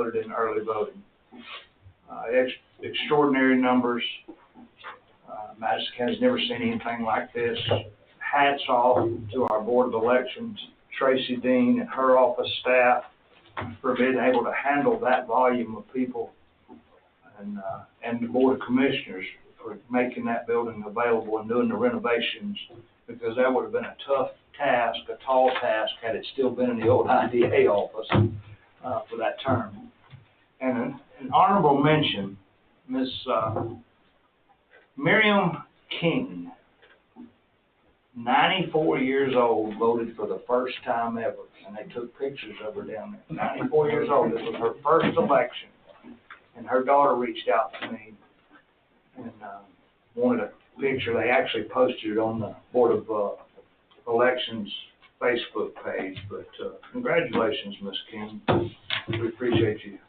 voted in early voting. Extraordinary numbers. Madison County's never seen anything like this. Hats off to our Board of Elections, Tracy Dean and her office staff for being able to handle that volume of people, and the Board of Commissioners for making that building available and doing the renovations, because that would have been a tough task, a tall task, had it still been in the old IDA office for that term. And an honorable mention, Miss Miriam King, 94 years old, voted for the first time ever, and they took pictures of her down there. 94 years old, this was her first election, and her daughter reached out to me and wanted a picture. They actually posted it on the Board of Elections Facebook page, but congratulations, Miss King. We appreciate you.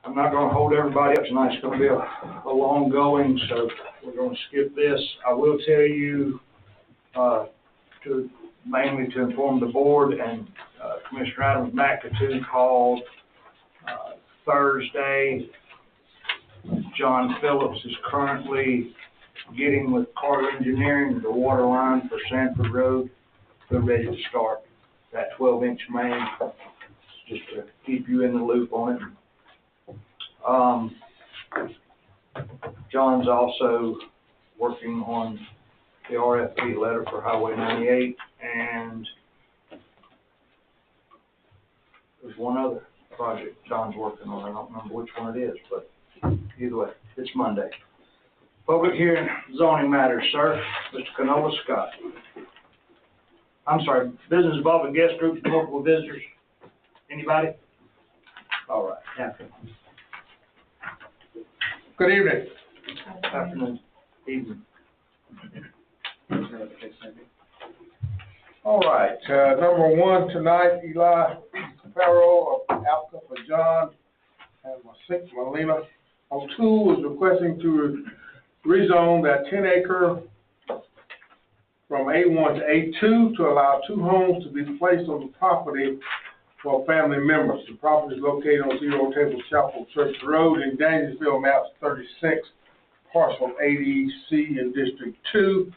I'm not going to hold everybody up tonight. It's going to be a long going, so we're going to skip this. I will tell you, mainly to inform the board, and Commissioner Adams McAtoo called Thursday. John Phillips is currently getting with Carter Engineering the water line for Sanford Road. They're ready to start that 12-inch main, just to keep you in the loop on it. John's also working on the RFP letter for Highway 98, and there's one other project John's working on. I don't remember which one it is, but either way, it's Monday. Public hearing, zoning matters, sir. Mr. Canola Scott. I'm sorry, business involving guest groups, multiple visitors. Anybody? All right. Afternoon. Good evening. Afternoon. Evening. All right. Number one tonight, Eli Farrell, applicant for John and Melina O'Toole, is requesting to rezone that 10-acre from A1 to A2 to allow 2 homes to be placed on the property for family members. The property is located on 0 Table Chapel Church Road in Danielsville, maps 36, parcel 80C in District 2.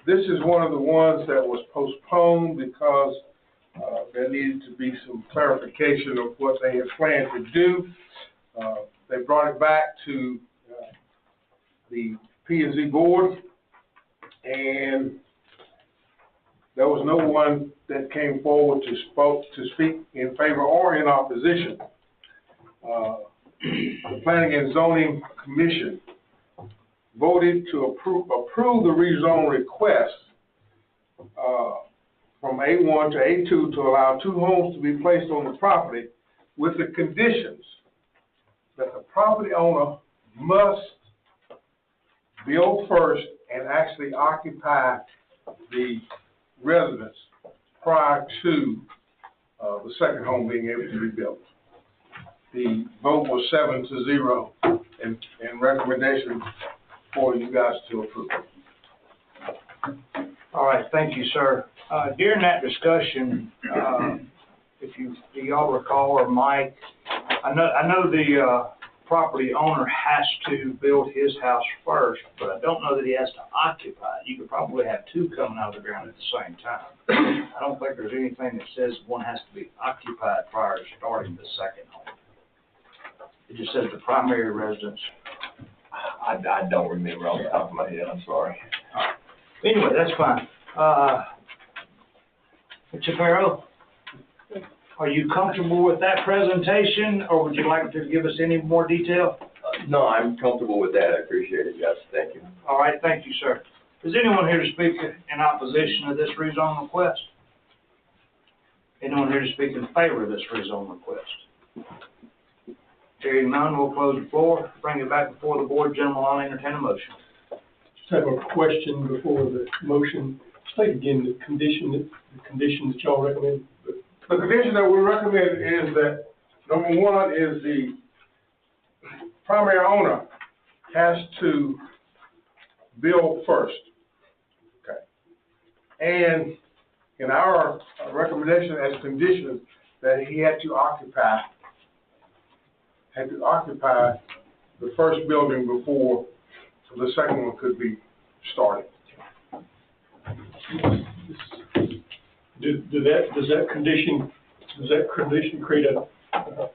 This is one of the ones that was postponed because there needed to be some clarification of what they had planned to do. They brought it back to the P&Z board, and there was no one that came forward to speak in favor or in opposition. The Planning and Zoning Commission voted to approve the rezone request from A1 to A2 to allow 2 homes to be placed on the property with the conditions that the property owner must build first and actually occupy the residence prior to the second home being able to be built. The vote was 7-0 and recommendation for you guys to approve. All right, thank you, sir. During that discussion, if y'all recall, or Mike, I know the property owner has to build his house first, but I don't know that he has to occupy it. You could probably have 2 coming out of the ground at the same time. I don't think there's anything that says one has to be occupied prior to starting the second home. It just says the primary residence. I don't remember off the top of my head, I'm sorry. Anyway, that's fine. Mr. Farrell, are you comfortable with that presentation, or would you like to give us any more detail? No, I'm comfortable with that. I appreciate it, yes. Thank you. All right, thank you, sir. Is anyone here to speak in opposition to this rezone request? Anyone here to speak in favor of this rezone request? Hearing none, we'll close the floor, bring it back before the board. Gentlemen, I'll entertain a motion. Just have a question before the motion. State again the condition that y'all recommend. The condition that we recommend is that, number one, is the primary owner has to build first. Okay. And in our recommendation as conditions that he had to occupy had to occupy the first building before the second one could be started. Does that condition create an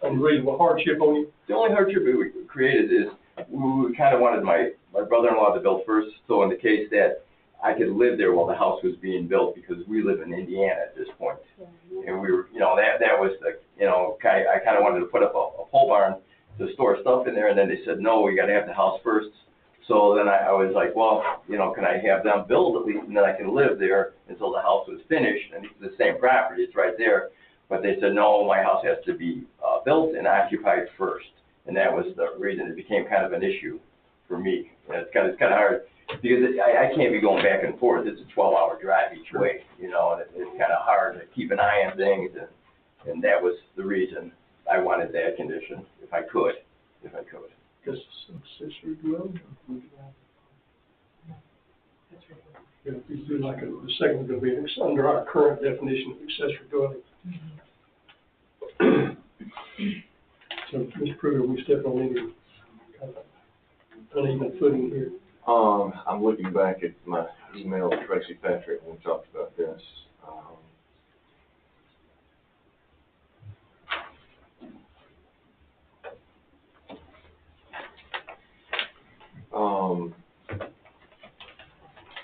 unreasonable hardship on you? The only hardship we created is we kind of wanted my brother-in-law to build first, so in the case that I could live there while the house was being built, because we live in Indiana at this point. And we were, that was the, I kind of wanted to put up a pole barn to store stuff in there, and then they said, no, we got to have the house first. So then I was like, well, can I have them build at least, and then I can live there until the house was finished, and it's the same property, it's right there. But they said, no, my house has to be built and occupied first. And that was the reason it became kind of an issue for me. And it's kind of hard, because I can't be going back and forth. It's a 12-hour drive each way, and it's kind of hard to keep an eye on things. And that was the reason I wanted that condition, if I could. Just accessory dwelling? Yeah, we do like the second would be under our current definition of accessory dwelling. So, Mr. Pruitt, are we stepping on any kind of uneven footing here? I'm looking back at my email to Tracy Patrick when we talked about this.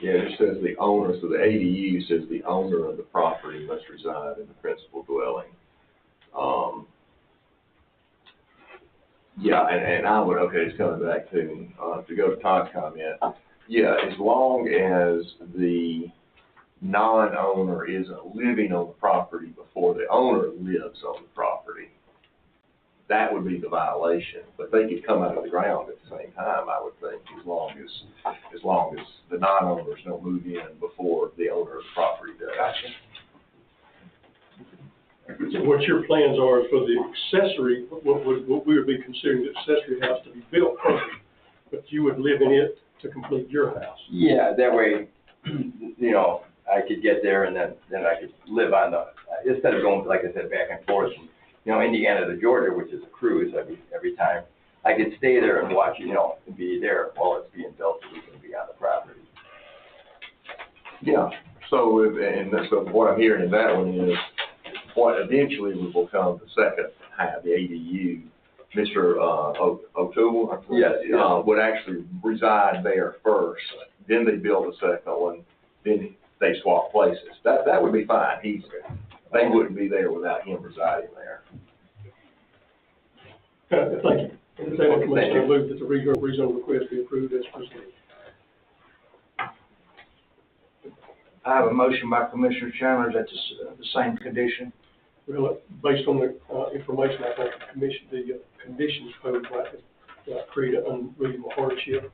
Yeah, it says the owner, so the ADU says the owner of the property must reside in the principal dwelling. Yeah, and I would, okay, it's coming back to go to Todd's comment. Yeah, as long as the non-owner isn't living on the property before the owner lives on the property, that would be the violation. But they could come out of the ground at the same time, I would think, as long as the non-owners don't move in before the owner of the property does. Gotcha. So what your plans are for the accessory, what we would be considering the accessory house to be built first, but you would live in it to complete your house. Yeah, that way, I could get there, and then I could live on instead of going, like I said, back and forth from, Indiana to Georgia, which is a cruise every time. I could stay there and watch, and be there while it's being built, so we can be on the property. Yeah, so what I'm hearing in that one is, what eventually will come the second half, the ADU, Mr. O'Toole, Yes. would actually reside there first. Then they build a second one. Then they swap places. That would be fine. They wouldn't be there without him residing there. Thank you. Entertained a motion, I move that the rezone request be approved as presented. I have a motion by Commissioner Chandler, that's the same condition. Well, based on the information, I think the conditions posed might create an unreasonable hardship.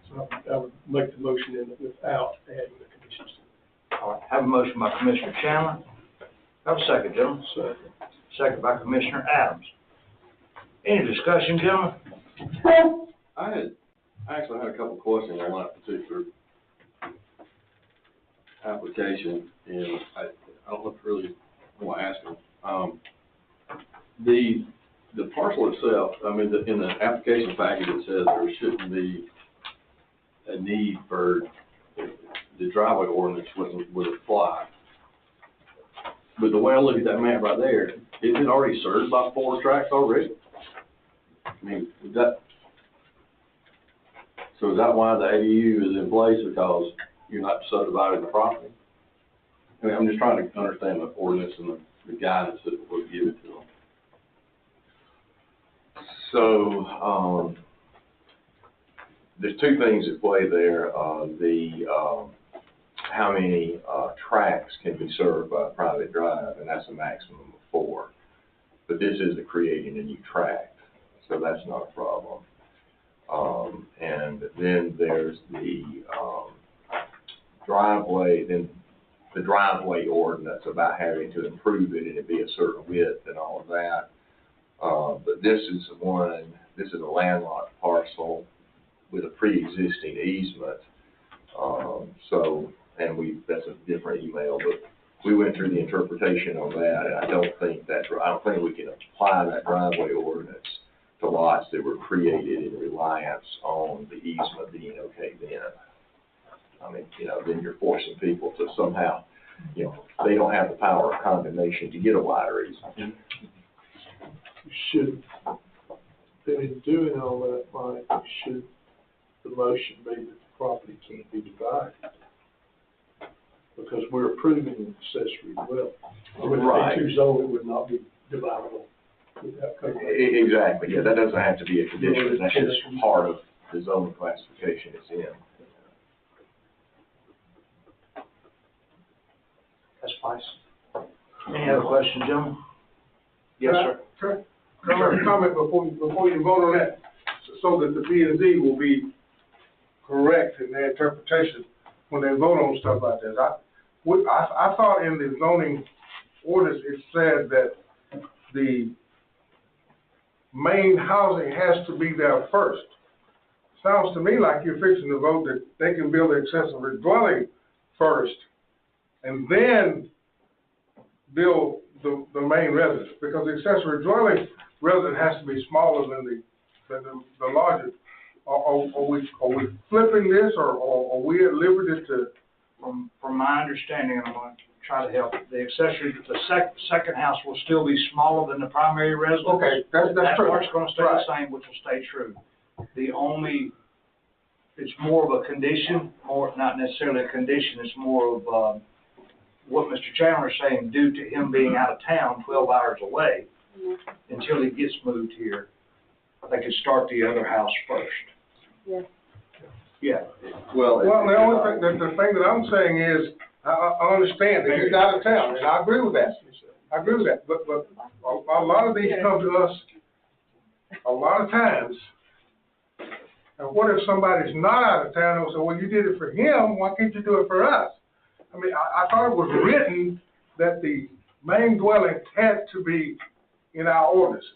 So I would make the motion without adding the conditions. All right, have a motion by Commissioner Chandler. Have a second, gentlemen. Second by Commissioner Adams. Any discussion, gentlemen? I actually had a couple of questions on that particular application, and I don't know if really want to ask them. The parcel itself, in the application package, it says there shouldn't be a need for the driveway ordinance would apply. But the way I look at that map right there, is it already served by 4 tracks already? Is that why the ADU is in place, because you're not subdividing the property? I'm just trying to understand the ordinance and the guidance that would give it to them. So, there's two things at play there. How many tracks can be served by a private drive, and that's a maximum of 4. But this isn't creating a new tract, so that's not a problem. And then there's the driveway, the driveway ordinance about having to improve it and it be a certain width and all of that. But this is a landlocked parcel with a pre-existing easement. That's a different email, but we went through the interpretation on that, and I don't think we can apply that driveway ordinance to lots that were created in reliance on the easement being okay then. I mean, you know, then you're forcing people to somehow, you know, they don't have the power of condemnation to get a wider easement. Should, in doing all that, Mike, should the motion be that the property can't be divided? Because we're approving an accessory dwelling. With the Right. A2 zone, it would not be dividable without code. Exactly, yeah, that doesn't have to be a condition, that's just part of the zoning classification it's in. That's fine. Any other questions, gentlemen? Yes, sir. Can I make a comment before you vote on that, so that the P and Z will be correct in their interpretation when they vote on stuff like this? I thought in the zoning orders, it said that the main housing has to be there first. Sounds to me like you're fixing to vote that they can build an accessory dwelling first, and then build the main residence, because the accessory dwelling residence has to be smaller than the larger. Are we flipping this, or are we at liberty to? From my understanding, and I'm going to try to help, the accessory, the second house will still be smaller than the primary residence. Okay, that's true. That part's going to stay Right. the same, which will stay true. It's more of a condition, not necessarily a condition, it's more of, what Mr. Chandler's saying, due to him being out of town 12 hours away, until he gets moved here, they could start the other house first. Yes. Yeah. Well, the only thing, the thing that I'm saying is, I understand that he's out of town, and I agree with that. I agree with that, but a lot of these come to us a lot of times. And what if somebody's not out of town, and say, well, you did it for him, why can't you do it for us? I mean, I thought it was written that the main dwelling had to be in our ordinances.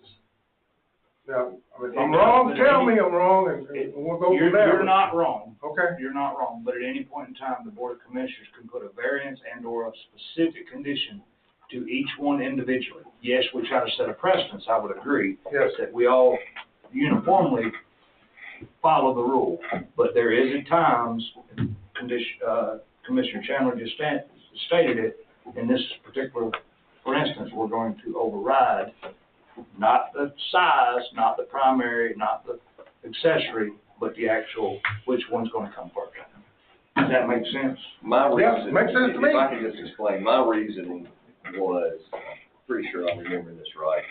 Now, I mean, if I'm wrong, tell me I'm wrong, and we'll go from there. You're not wrong. Okay. You're not wrong, but at any point in time, the Board of Commissioners can put a variance and/or a specific condition to each one individually. Yes, we try to set a precedence, I would agree. Yes. That we all uniformly follow the rule, but there is at times, Commissioner Chandler just stated it, in this particular, for instance, we're going to override not the size, not the primary, not the accessory, but the actual, which one's gonna come first. Does that make sense? My Yeah, reasoning, makes sense to me. if I could just explain, my reasoning was, I'm pretty sure I'm remembering this right.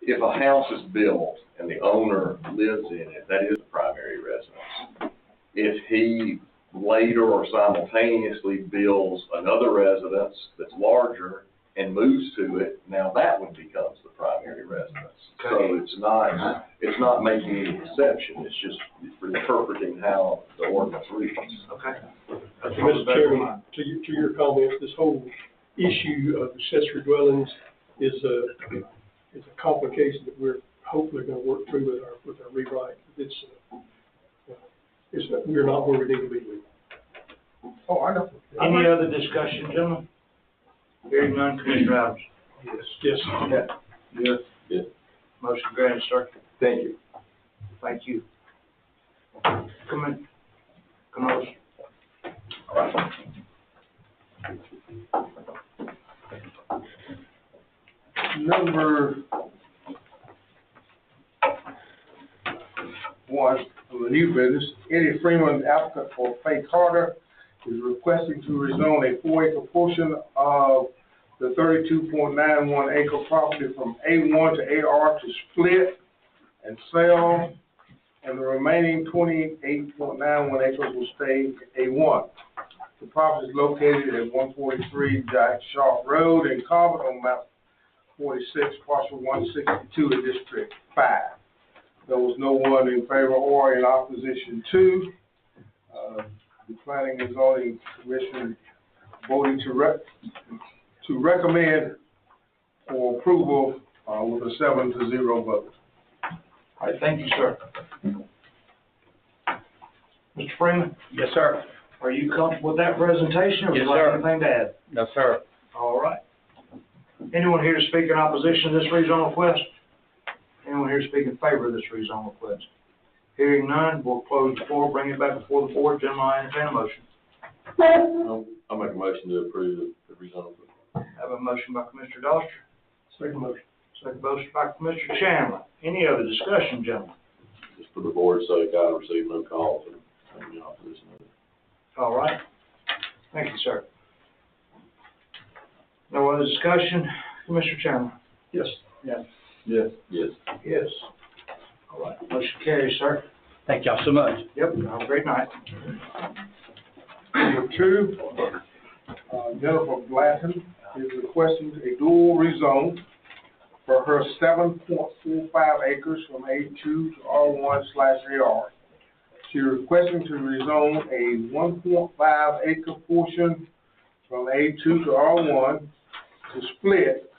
If a house is built and the owner lives in it, that is the primary residence. If he later or simultaneously builds another residence that's larger and moves to it, now that one becomes the primary residence. So it's not making any exception, it's just interpreting how the ordinance reads. Okay. Mr. Chairman, to your comments, this whole issue of accessory dwellings is a complication that we're hopefully going to work through with our rewrite. We're not where we need to be with it. Oh, I know. Any other discussion, gentlemen? Hearing none, Commissioner Adams. Yes. Yes. Yes. Motion granted, sir. Thank you. Thank you. Come in. Come on. Number one, on the new business, Eddie Freeman, applicant for Faye Carter, is requesting to rezone a 4-acre portion of the 32.91 acre property from A1 to AR to split and sell, and the remaining 28.91 acres will stay A1. The property is located at 143 Jack Sharp Road in Corbin on map 46, parcel 162 in District 5. There was no one in favor or in opposition to. The Planning and Zoning Commission voted to recommend for approval with a 7-0 vote. All right, thank you, sir. Mr. Freeman? Yes, sir. Are you comfortable with that presentation, or would Yes, you like sir. anything to add? No, sir. All right. Anyone here to speak in opposition to this rezone request? Anyone here speak in favor of this rezone request? Hearing none, we'll close the floor, bring it back before the board. Gentlemen, I entertain a motion. I'll make a motion to approve the rezone. I have a motion by Commissioner Doster, Second motion. second motion by Commissioner Chandler. Any other discussion, gentlemen? Just for the board's sake, I received no calls in the opposition of it. All right. Thank you, sir. No other discussion? Commissioner Chandler? Yes. Yes. Yes. Yes. Yes. All right, motion carries, sir. Thank y'all so much. Yep, have a great night. Number two, Jennifer Blanton is requesting a dual rezone for her 7.45 acres from A2 to R1/AR. She's requesting to rezone a 1.5 acre portion from A2 to R1 to split,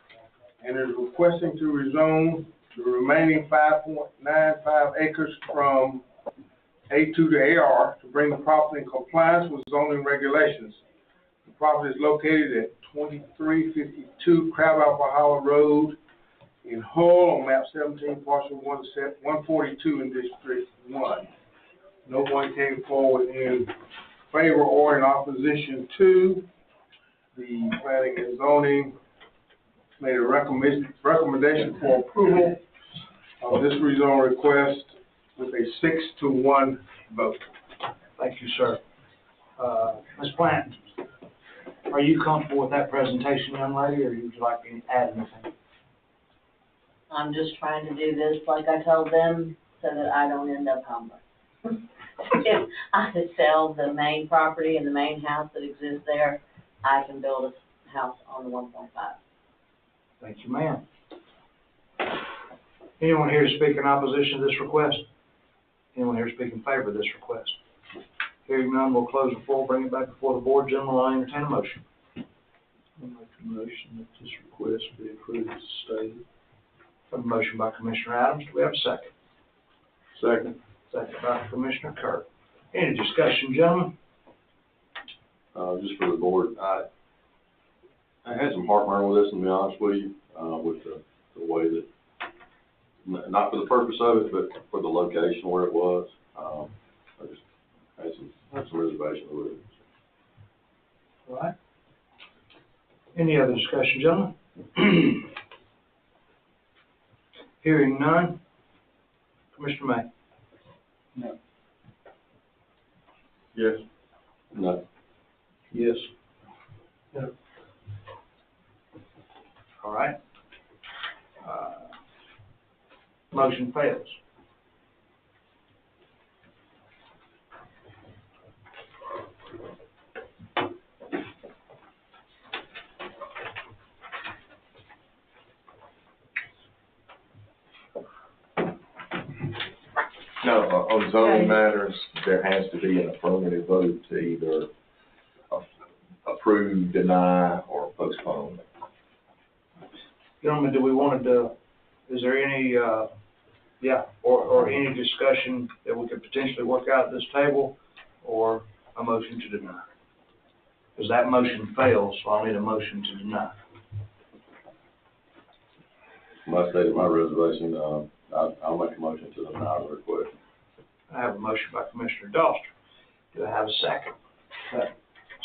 and is requesting to rezone the remaining 5.95 acres from A2 to AR to bring the property in compliance with zoning regulations. The property is located at 2352 Crabapple Hollow Road in Hull on map 17, parcel 142 in District 1. No one came forward in favor or in opposition to. The planning and zoning made a recommendation for approval of this rezone request with a 6-1 vote. Thank you, sir. Ms. Plant, are you comfortable with that presentation, young lady, or would you like me to add anything? I'm just trying to do this like I told them so that I don't end up homeless. If I could sell the main property and the main house that exists there, I can build a house on the 1.5. Thank you, ma'am. Anyone here to speak in opposition to this request? Anyone here to speak in favor of this request? Hearing none, we'll close the floor, bring it back before the board. Gentlemen, I'll entertain a motion. I'll make a motion that this request be approved as stated. Have a motion by Commissioner Adams. Do we have a second? Second. Second by Commissioner Kirk. Any discussion, gentlemen? Just for the board, I had some heartburn with this, to be honest with you, with the way that, not for the purpose of it, but for the location where it was. I just had some reservations with it. All right. Any other discussion, gentlemen? Hearing none. Commissioner May? No. Yes. No. Yes. No. All right. Motion fails. No, on zoning matters, there has to be an affirmative vote to either approve, deny, or postpone. Gentlemen, do we want to, is there any, or any discussion that we could potentially work out at this table, or a motion to deny? Because that motion fails, so I'll need a motion to deny. My stated my reservation, I'll make a motion to deny the request. I have a motion by Commissioner Doster. Do I have a second? Second.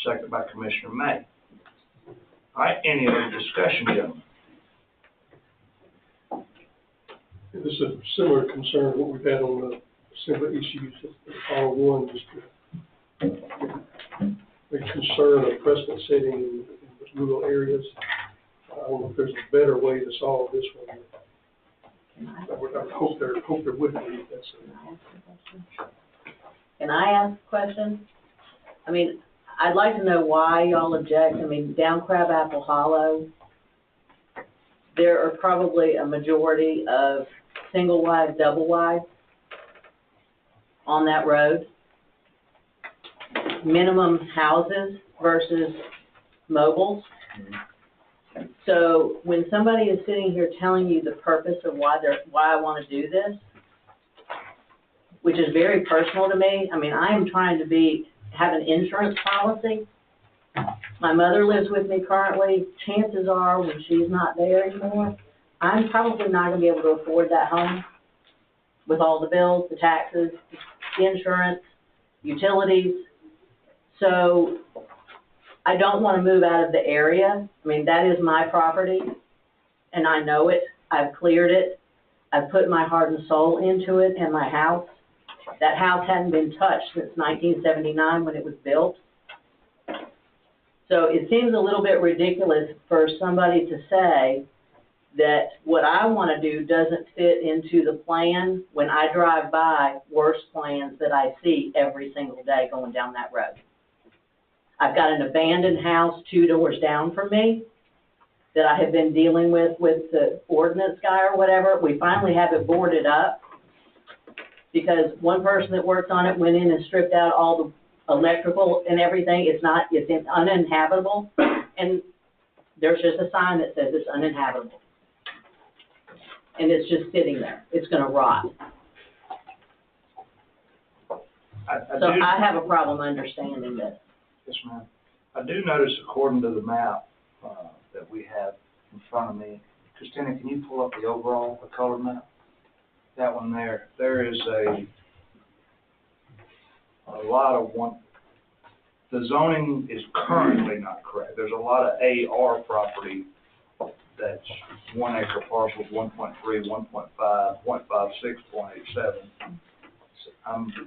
Second by Commissioner May. All right, any other discussion, gentlemen? This is a similar concern to what we've had on the similar issues at R1, just the concern of precedent setting in the rural areas. I don't know if there's a better way to solve this one. I hope there would be. Can I ask a question? I mean, I'd like to know why y'all object. I mean, down Crabapple Hollow, there are probably a majority of single wide, double wide on that road. Minimum houses versus mobiles. So when somebody is sitting here telling you the purpose of why I want to do this, which is very personal to me. I mean, I am trying to have an insurance policy. My mother lives with me currently. Chances are, when she's not there anymore, I'm probably not gonna be able to afford that home with all the bills, the taxes, the insurance, utilities. So I don't wanna move out of the area. I mean, that is my property, and I know it. I've cleared it. I've put my heart and soul into it and my house. That house hadn't been touched since 1979 when it was built. So it seems a little bit ridiculous for somebody to say that what I want to do doesn't fit into the plan when I drive by worse plans that I see every single day going down that road. I've got an abandoned house 2 doors down from me that I have been dealing with the ordinance guy or whatever. We finally have it boarded up because one person that worked on it went in and stripped out all the electrical and everything. It's uninhabitable, and there's just a sign that says it's uninhabitable. And it's just sitting there. It's gonna rot. So I have a problem understanding this. Yes, ma'am. I do notice according to the map, that we have in front of me, Christina, can you pull up the overall, the color map? That one there, there is a lot of the zoning is currently not correct. There's a lot of AR property that's 1 acre parcels, 1.3, 1.5, 0.56, 0.87.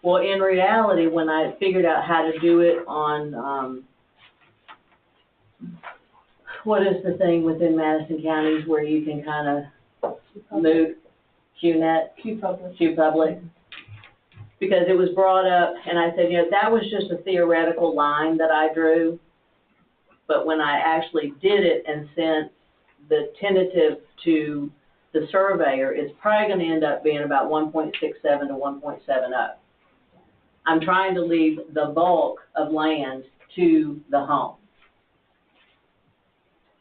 Well, in reality, when I figured out how to do it on, what is the thing within Madison counties where you can kind of move QNet? QPublic. Because it was brought up, and I said, that was just a theoretical line that I drew. But when I actually did it and sent the tentative to the surveyor, it's probably going to end up being about 1.67 to 1.70. I'm trying to leave the bulk of land to the home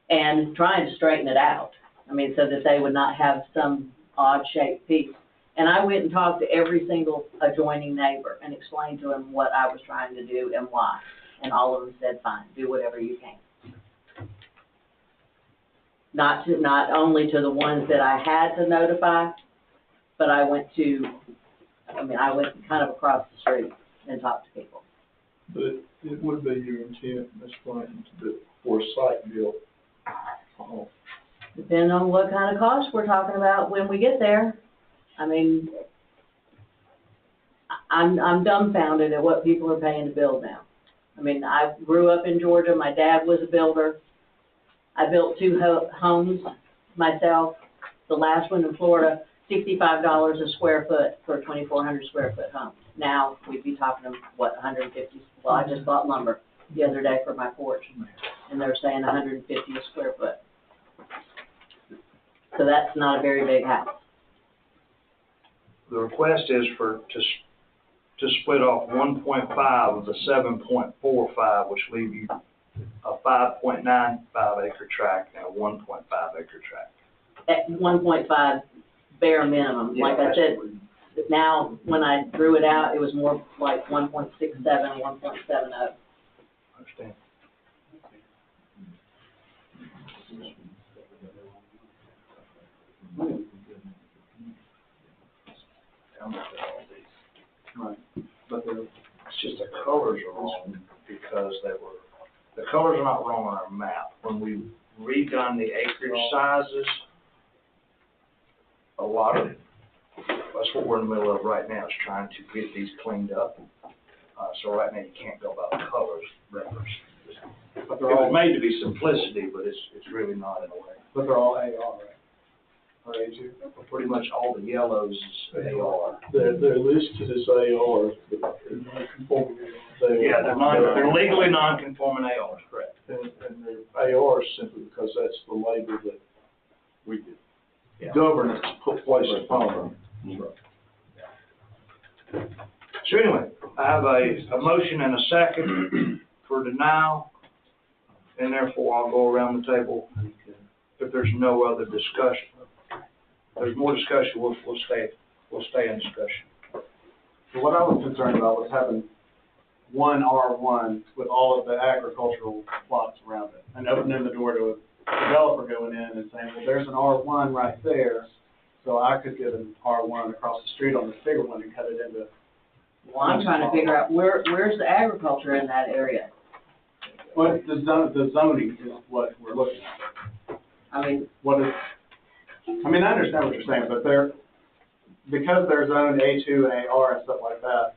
and trying to straighten it out. I mean, so that they would not have some odd-shaped piece. And I went and talked to every single adjoining neighbor and explained to them what I was trying to do and why. And all of them said, fine, do whatever you can. Not only to the ones that I had to notify, but I went kind of across the street and talked to people. But it would be your intent, Ms. Clinton, to do for a site build. Depending on what kind of cost we're talking about when we get there. I mean, I'm dumbfounded at what people are paying to build now. I mean, I grew up in Georgia. My dad was a builder. I built 2 homes myself. The last one in Florida, $65 a square foot for a 2,400 square foot home. Now we'd be talking, what, 150? Well, I just bought lumber the other day for my porch, and they're saying 150 a square foot. So that's not a very big house. The request is to split off 1.5 of the 7.45, which leave you a 5.95 acre tract and a 1.5 acre tract. At 1.5 bare minimum. Yeah, like I said, now when I drew it out, it was more like 1.67, 1.70. Understand? Right, but it's just the colors are wrong because the colors are not wrong on our map. When we redone the acreage sizes, that's what we're in the middle of right now, is trying to get these cleaned up. So right now you can't go by the colors reference. It was made to be simplicity, but it's really not in a way. But they're all AR, right? Or AG? Pretty much all the yellows is AR. They're listed as ARs, but they're non-conforming. Yeah, they're legally non-conforming ARs, correct. And they're ARs simply because that's the label that we get. Yeah. Governance put placed upon them. So anyway, I have a motion and a second for denial, and therefore I'll go around the table if there's no other discussion. If there's more discussion, we'll stay in discussion. So what I was concerned about was having one R1 with all of the agricultural plots around it, and opening the door to developer going in and saying, well, there's an R1 right there, so I could get an R1 across the street on this bigger one and cut it into. Well, I'm trying to figure out where's the agriculture in that area? What the zoning is what we're looking at. I mean, I understand what you're saying, but because they're zoned A2 and AR and stuff like that,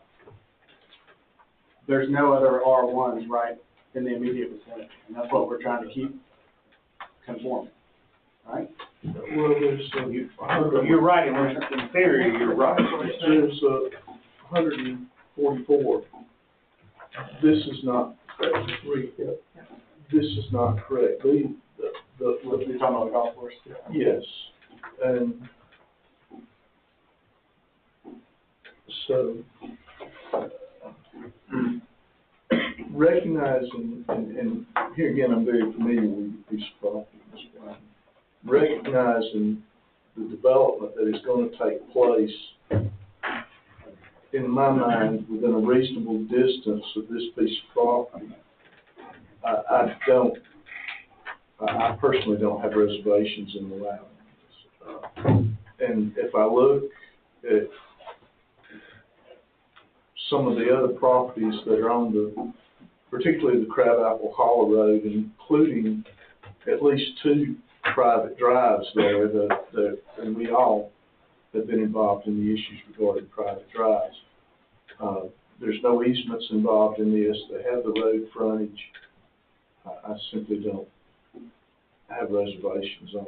there's no other R1s right in the immediate vicinity, and that's what we're trying to keep conforming, right? Well, You're right, in theory, you're right. there's 144. This is not correct. This is not correct. What you're talking about the golf course? Yes, and so recognizing, and here again, I'm very familiar with these properties, recognizing the development that is going to take place, in my mind, within a reasonable distance of this piece of property, I personally don't have reservations in allowing this. And if I look at some of the other properties that are on particularly the Crabapple Hollow Road, including at least 2 private drives there and we all have been involved in the issues regarding private drives. There's no easements involved in this. They have the road frontage. I simply don't have reservations on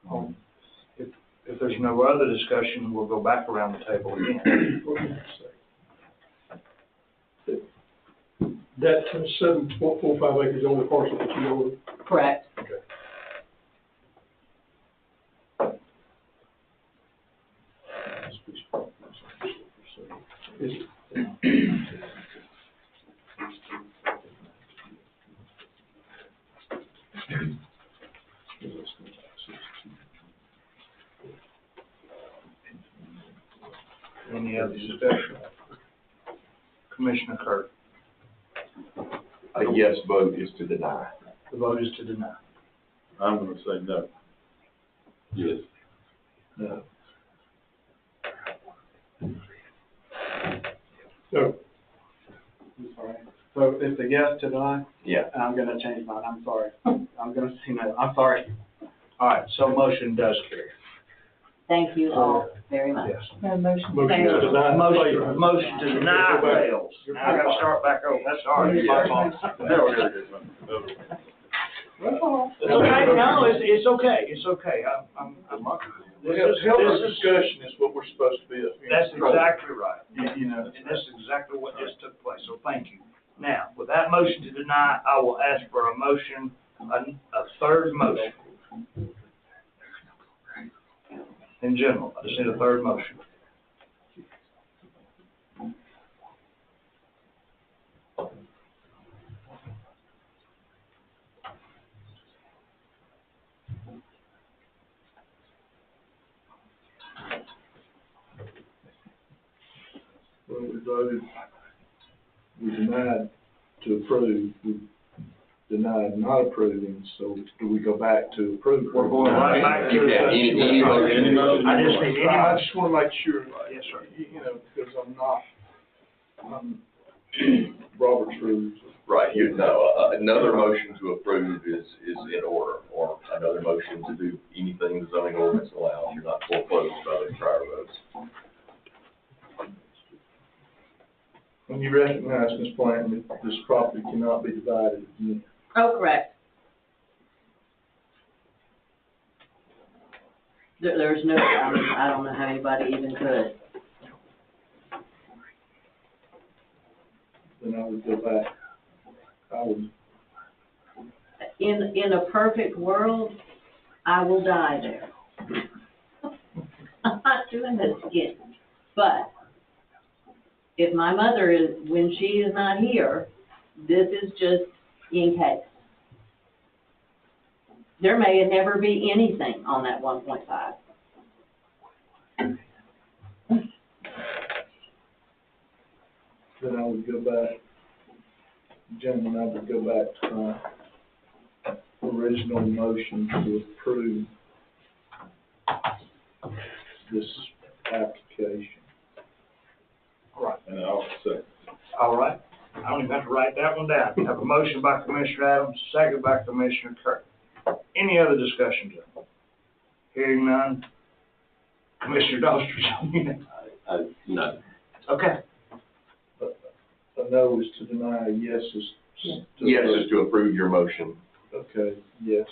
that. If there's no other discussion, we'll go back around the table again. That 7.45 acres on the parcel that you own. correct. Is Any other discussion? Commissioner Kirk, A yes vote is to deny. the vote is to deny. I'm gonna say no. Yes. No. No. I'm sorry. So it's a yes to deny, Yeah. and I'm gonna change mine, I'm sorry. I'm gonna say no, I'm sorry. All right, so motion does carry. Thank you all very much. Yes. Motion to deny. Motion to deny fails. Now I gotta start back over. That's all right. My fault. It's okay, no, it's okay, it's okay. healthy discussion is what we're supposed to be. That's exactly right. You know. And that's exactly what just took place, so thank you. Now, with that motion to deny, I will ask for a motion, a third motion. In general, I just need a third motion. Well, we denied to approve, we denied not approving, so do we go back to approve? We're going right back to Yeah, any motion. I just need any I motion. just wanna make sure. Yes, sir. You know, because I'm Robert's rules. Right, another motion to approve is in order, or another motion to do anything the zoning ordinance allows. You're not foreclosed by the prior votes. And you recognize, Ms. Blanton, that this property cannot be divided again. Oh, correct. There's no, I don't know how anybody even could. Then I would go back. In a perfect world, I will die there. I'm not doing this again. But if my mother is, when she is not here, this is just in case. There may never be anything on that 1.5. Then I would go back, gentlemen, I would go back to original motion to approve this application. Right. And I'll second. All right, I don't even have to write that one down. Have a motion by Commissioner Adams, second by Commissioner Kirk. Any other discussion, gentlemen? Hearing none. Commissioner Doster, No. okay. A no is to deny, a yes is to. Yes, is to approve your motion. Okay, yes.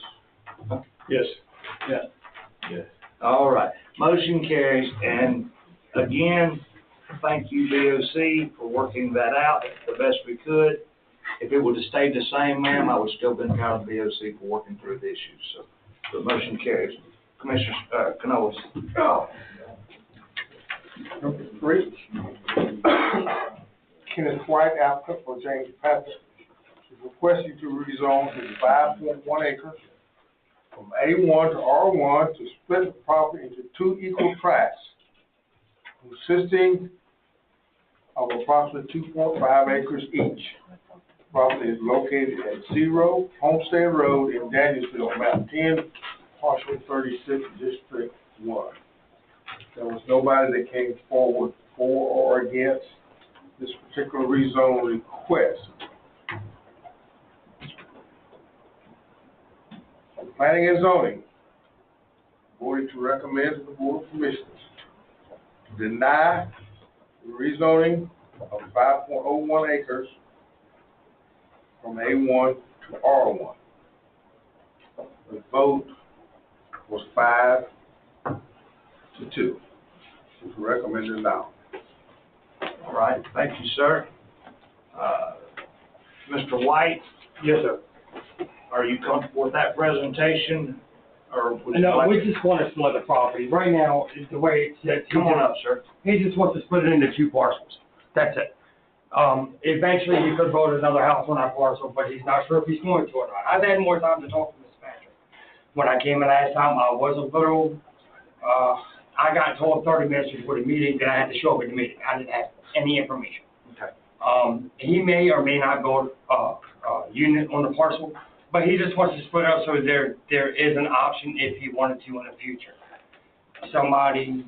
Yes. Yes. All right, motion carries, and again, thank you, BOC, for working that out the best we could. If it would have stayed the same, ma'am, I would still been proud of BOC for working through the issues, so the motion carries. Commissioner, Canoas. Oh. Number 3, Kenneth White, applicant for James Patrick, is requesting to rezone his 5.1 acres from A1 to R1 to split the property into 2 equal tracts, consisting of approximately 2.5 acres each. Property is located at 0 Homestead Road in Danielsville, map 10, parcel 36, District 1. There was nobody that came forward for or against this particular rezone request. Planning and zoning, voted to recommend to the Board of Commissioners to deny the rezoning of 5.01 acres from A1 to R1. The vote was 5 to 2. It's recommended now. All right, thank you, sir. Mr. White, Yes, sir. are you comfortable with that presentation, or would you No, like? we just want to split the property. Right now, the way it's set, Come on up, sir. he just wants to split it into 2 parcels. That's it. Eventually, he could build another house on that parcel, but he's not sure if he's going to or not. I've had more time to talk to Mr. Patrick. When I came in last time, I was a little, I got told 30 minutes before the meeting that I had to show up at the meeting. I didn't have any information. Okay. He may or may not build a unit on the parcel, but he just wants to split up so there is an option if he wanted to in the future. Somebody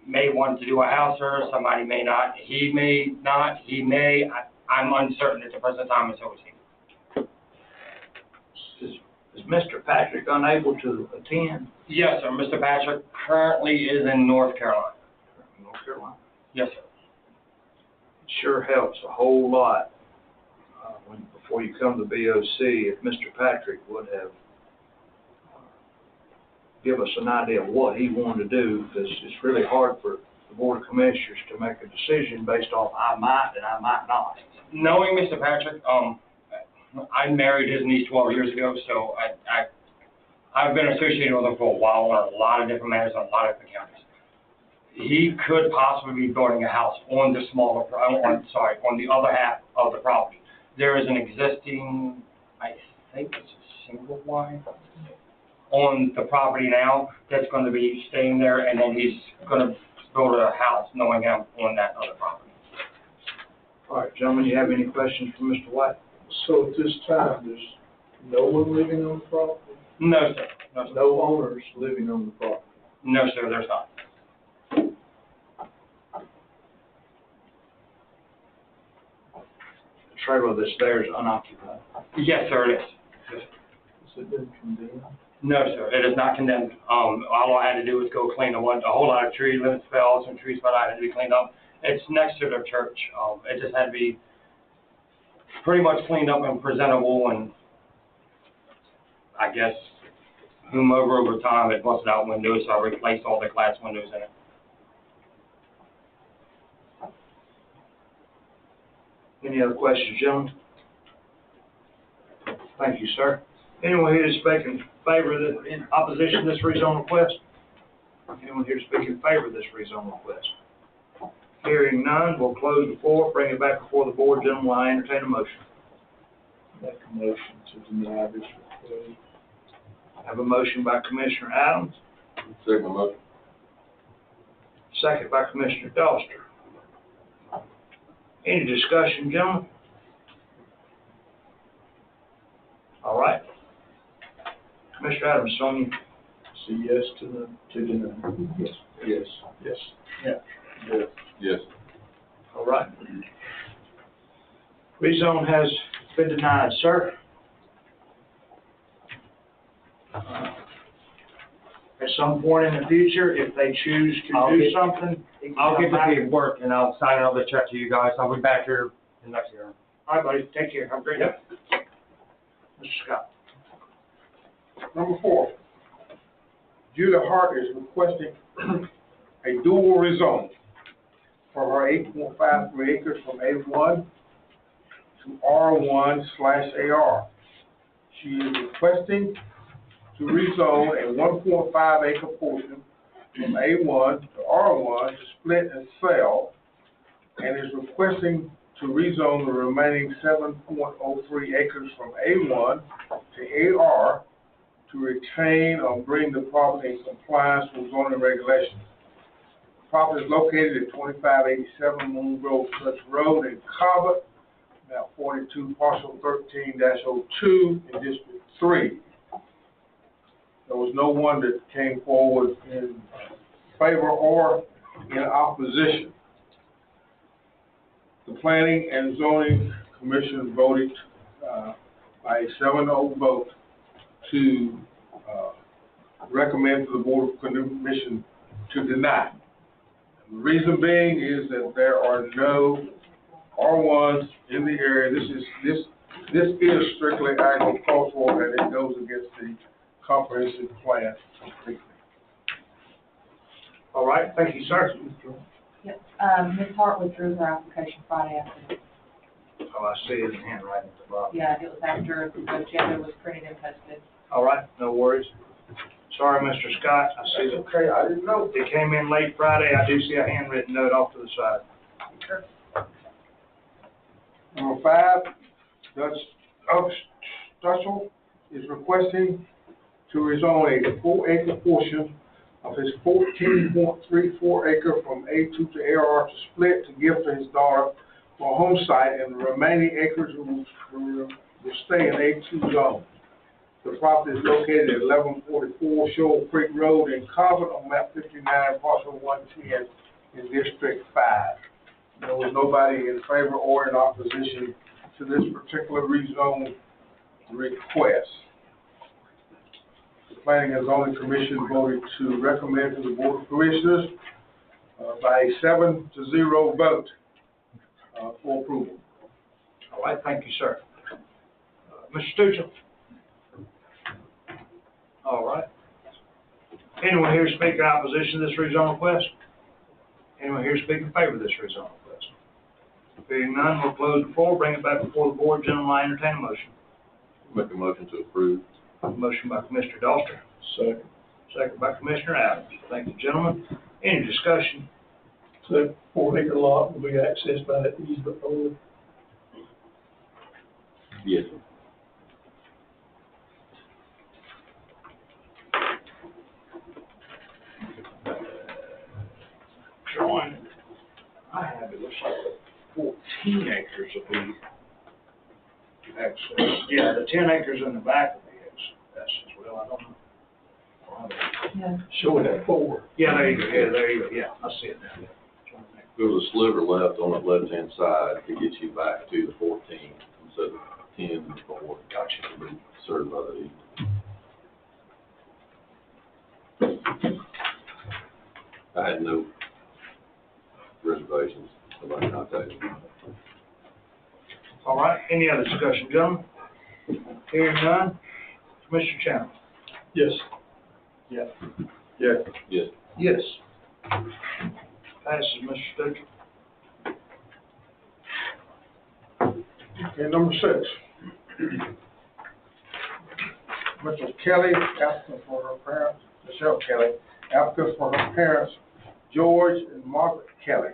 may want to do a house or somebody may not. He may not, he may. I'm uncertain at the present time until we see. Is Mr. Patrick unable to attend? Yes, sir. Mr. Patrick currently is in North Carolina. North Carolina. Yes, sir. It sure helps a whole lot, before you come to BOC, if Mr. Patrick would have give us an idea of what he wanted to do, because it's really hard for the Board of Commissioners to make a decision based off I might and I might not. Knowing Mr. Patrick, I married his niece 12 years ago, so I've been associated with him for a while on a lot of different matters in a lot of different counties. He could possibly be building a house on the on the other half of the property. There is an existing, I think it's a single wide on the property now that's going to be staying there, and then he's going to build a house knowing him on that other property. All right, gentlemen, you have any questions for Mr. White? So at this time, there's no one living on the property? No, sir. No, sir. No owners living on the property? No, sir, there's not. The trailer that's there is unoccupied. Yes, sir, it is. Yes, sir. Has it been condemned? No, sir, it is not condemned. All I had to do was go clean a whole lot of tree limbs fell, some trees fell out, had to be cleaned up. It's next to their church. It just had to be pretty much cleaned up and presentable, and I guess whomever over time had busted out windows, so I replaced all the glass windows in it. Any other questions, gentlemen? Thank you, sir. Anyone here to speak in favor in opposition to this rezone request? Anyone here to speak in favor of this rezone request? Hearing none, we'll close the floor, bring it back before the board. Gentlemen, I entertain a motion. Make a motion to deny this request. I have a motion by Commissioner Adams, Second motion. second by Commissioner Doster. Any discussion, gentlemen? All right. Commissioner Adams, it's on you. Say yes to deny. Yes. Yes. Yes. Yes. Yes. All right. Rezone has been denied, sir. At some point in the future, if they choose I'll to do get- something, it can I'll come get the back. paperwork and I'll sign another check to you guys. I'll be back here in next year. All right, buddy, take care, have a great day. Mr. Scott. Number 4, Julia Hart is requesting a dual rezone for her 8.53 acres from A1 to R1/AR. She is requesting to rezone a 1.5 acre portion from A1 to R1 to split and sell, and is requesting to rezone the remaining 7.03 acres from A1 to AR to retain or bring the property in compliance with zoning regulations. The property is located at 2587 Moon Grove Church Road in Cobbett, map 42, parcel 13-02 in District 3. There was no one that came forward in favor or in opposition. The Planning and Zoning Commission voted by a 7-0 vote to recommend to the Board of Commission to deny. The reason being is that there are no R1s in the area. This is strictly agricultural, and it goes against the comprehensive plan completely. All right, thank you, sir. Yep, Ms. Hart withdrew her application Friday afternoon. Oh, I see his handwriting at the bottom. Yeah, it was after the agenda was printed and posted. All right, no worries. Sorry, Mr. Scott, I see that. Okay, I didn't know. It came in late Friday, I do see a handwritten note off to the side. Number 5, Doug Stutzel is requesting to rezone a 4-acre portion of his 14.34 acre from A2 to AR to split to give to his daughter for a home site, and the remaining acres will stay in A2 zone. The property is located at 1144 Shoal Creek Road in Cobbett on map 59, parcel 110 in District 5. There was nobody in favor or in opposition to this particular rezone request. The Planning and Zoning Commission voted to recommend to the Board of Commissioners by a 7-0 vote for approval. All right, thank you, sir. Mr. Stuchel? All right. Anyone here speak in opposition to this rezone request? Anyone here speak in favor of this rezone request? Being none, we'll close the floor, bring it back before the board. Gentlemen, I entertain a motion. Make a motion to approve. Motion by Commissioner Doster, Second. second by Commissioner Adams. Thank you, gentlemen. Any discussion? So 4-acre lot will be accessed by that easement only. Yes, sir. Drawing, I have, it looks like 14 acres will be access. Yeah, the 10 acres in the back will be access as well, I don't know. Yeah. Showing that 4. Yeah, there you go, yeah, there you go, yeah, I see it now. There was a sliver left on the left-hand side to get you back to the 14 instead of 10 before. Gotcha. To be served by the I had no reservations about contacting. All right, any other discussion, gentlemen? Hearing none, Commissioner Chandler? Yes. Yes. Yes. Yes. Yes. Passes, Mr. Stuchel. Okay, number 6. Mrs. Kelly, applicant for her parents, Michelle Kelly, applicant for her parents, George and Margaret Kelly,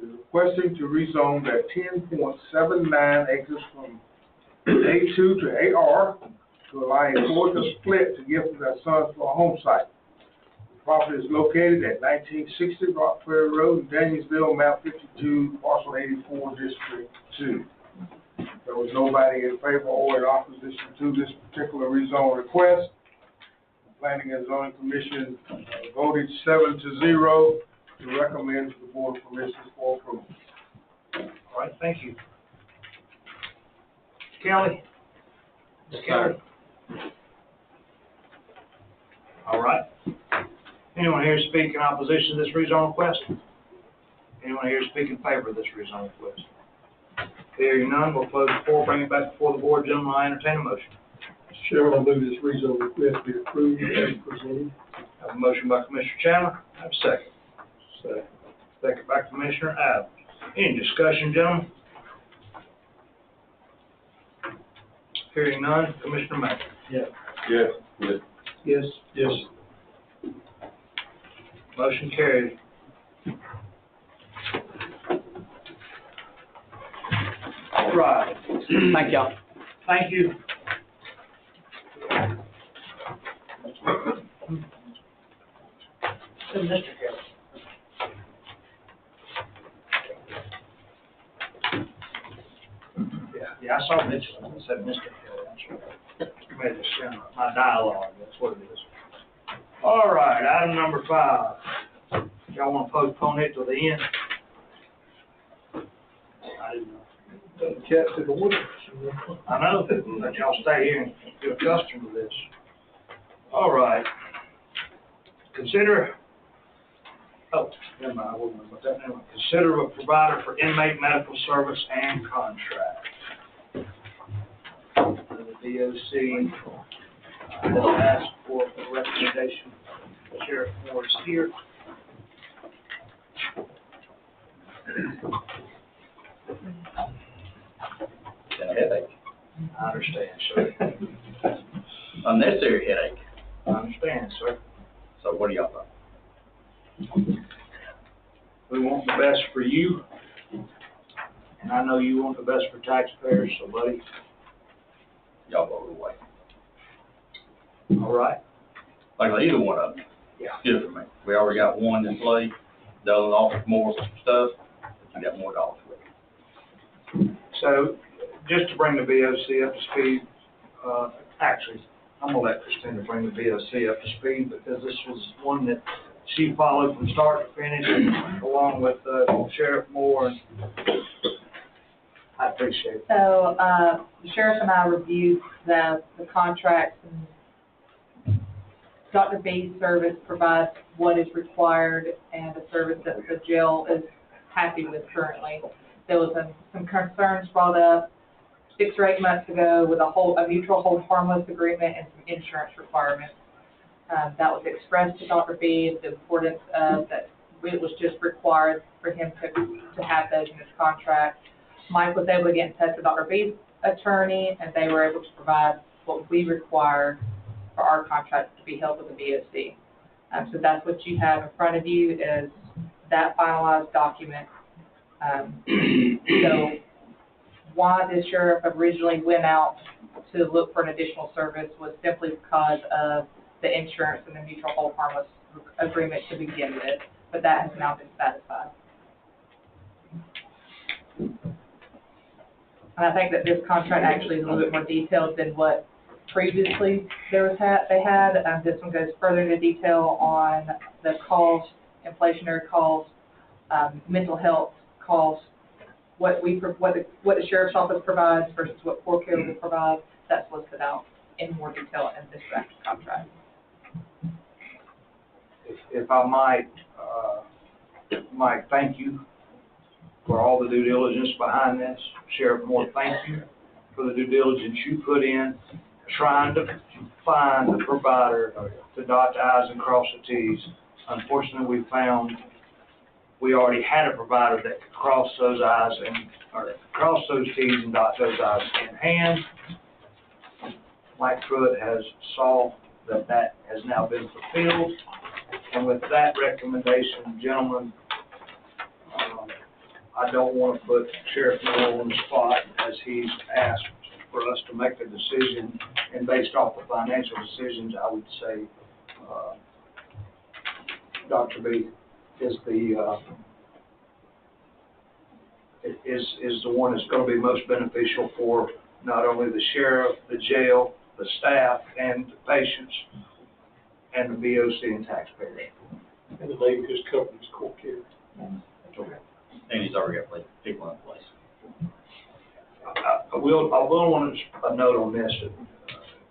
is requesting to rezone their 10.79 acres from A2 to AR to allow a portion split to give to their sons for a home site. The property is located at 1960 Rock Ferry Road in Danielsville, map 52, parcel 84, District 2. There was nobody in favor or in opposition to this particular rezone request. Planning and Zoning Commission voted 7-0 to recommend to the Board of Commissioners for approval. All right, thank you. Kelly? Ms. Kelly? All right. Anyone here speak in opposition to this rezone request? Anyone here speak in favor of this rezone request? Hearing none, we'll close the floor, bring it back before the board. Gentlemen, I entertain a motion. Mr. Chairman, I move this rezone request be approved as presented. I have a motion by Commissioner Chandler. I have a second. Second by Commissioner Adams. Any discussion, gentlemen? Hearing none, Commissioner Mack. Yes. Yes. Yes. Motion carried. All right. Thank y'all. Thank you. Mr. Kelly. Yeah, I saw Mitchell, I said Mr. Kelly, that's right. Made it sound like my dialogue, that's what it is. All right, item number 5. Y'all wanna postpone it till the end? I didn't know. Cats in the woods. I know, but y'all stay here and get accustomed to this. All right. Consider, never mind, I wouldn't know about that. Never mind. Consider a provider for inmate medical service and contract. The BOC has asked for a recommendation. Sheriff Moore is here. A headache, I understand, sir. unnecessary headache. I understand, sir. So what do y'all think? We want the best for you, and I know you want the best for taxpayers, so buddy, Y'all vote away. all right? Like either one of them. Yeah. Good for me. We already got one in play, the other offers more stuff, but you got more dollars with it. So, just to bring the BOC up to speed, actually, I'm gonna let Christina bring the BOC up to speed, because this was one that she followed from start to finish, along with Sheriff Moore, and I appreciate it. So, the sheriff and I reviewed the contracts, and Dr. B's service provides what is required and the service that the jail is happy with currently. There was some concerns brought up 6 or 8 months ago with a mutual hold harmless agreement and some insurance requirements. That was expressed to Dr. B, the importance of that it was just required for him to have those in his contract. Mike was able to get in touch with Dr. B's attorney, and they were able to provide what we require for our contract to be held with the BOC. So that's what you have in front of you is that finalized document. So why the sheriff originally went out to look for an additional service was simply because of the insurance and the mutual hold harmless agreement to begin with, but that has now been satisfied. And I think that this contract actually is a little bit more detailed than what previously they had. This one goes further into detail on the cost, inflationary costs, mental health costs, what the sheriff's office provides versus what Core Care will provide. That's listed out in more detail in this draft contract. If I might, Mike, thank you for all the due diligence behind this. Sheriff Moore, thank you for the due diligence you put in trying to find the provider to dot the i's and cross the t's. Unfortunately, we found we already had a provider that could cross those i's or cross those t's and dot those i's in hand. Mike Pruitt has saw that has now been fulfilled. And with that recommendation, gentlemen, I don't want to put Sheriff Moore on the spot as he's asked for us to make a decision, and based off the financial decisions, I would say Dr. B is the one that's going to be most beneficial for not only the sheriff, the jail, the staff, and the patients. and the BOC and taxpayers. And the name of his company is Court Care. And he's already got people in place. I will want a note on this that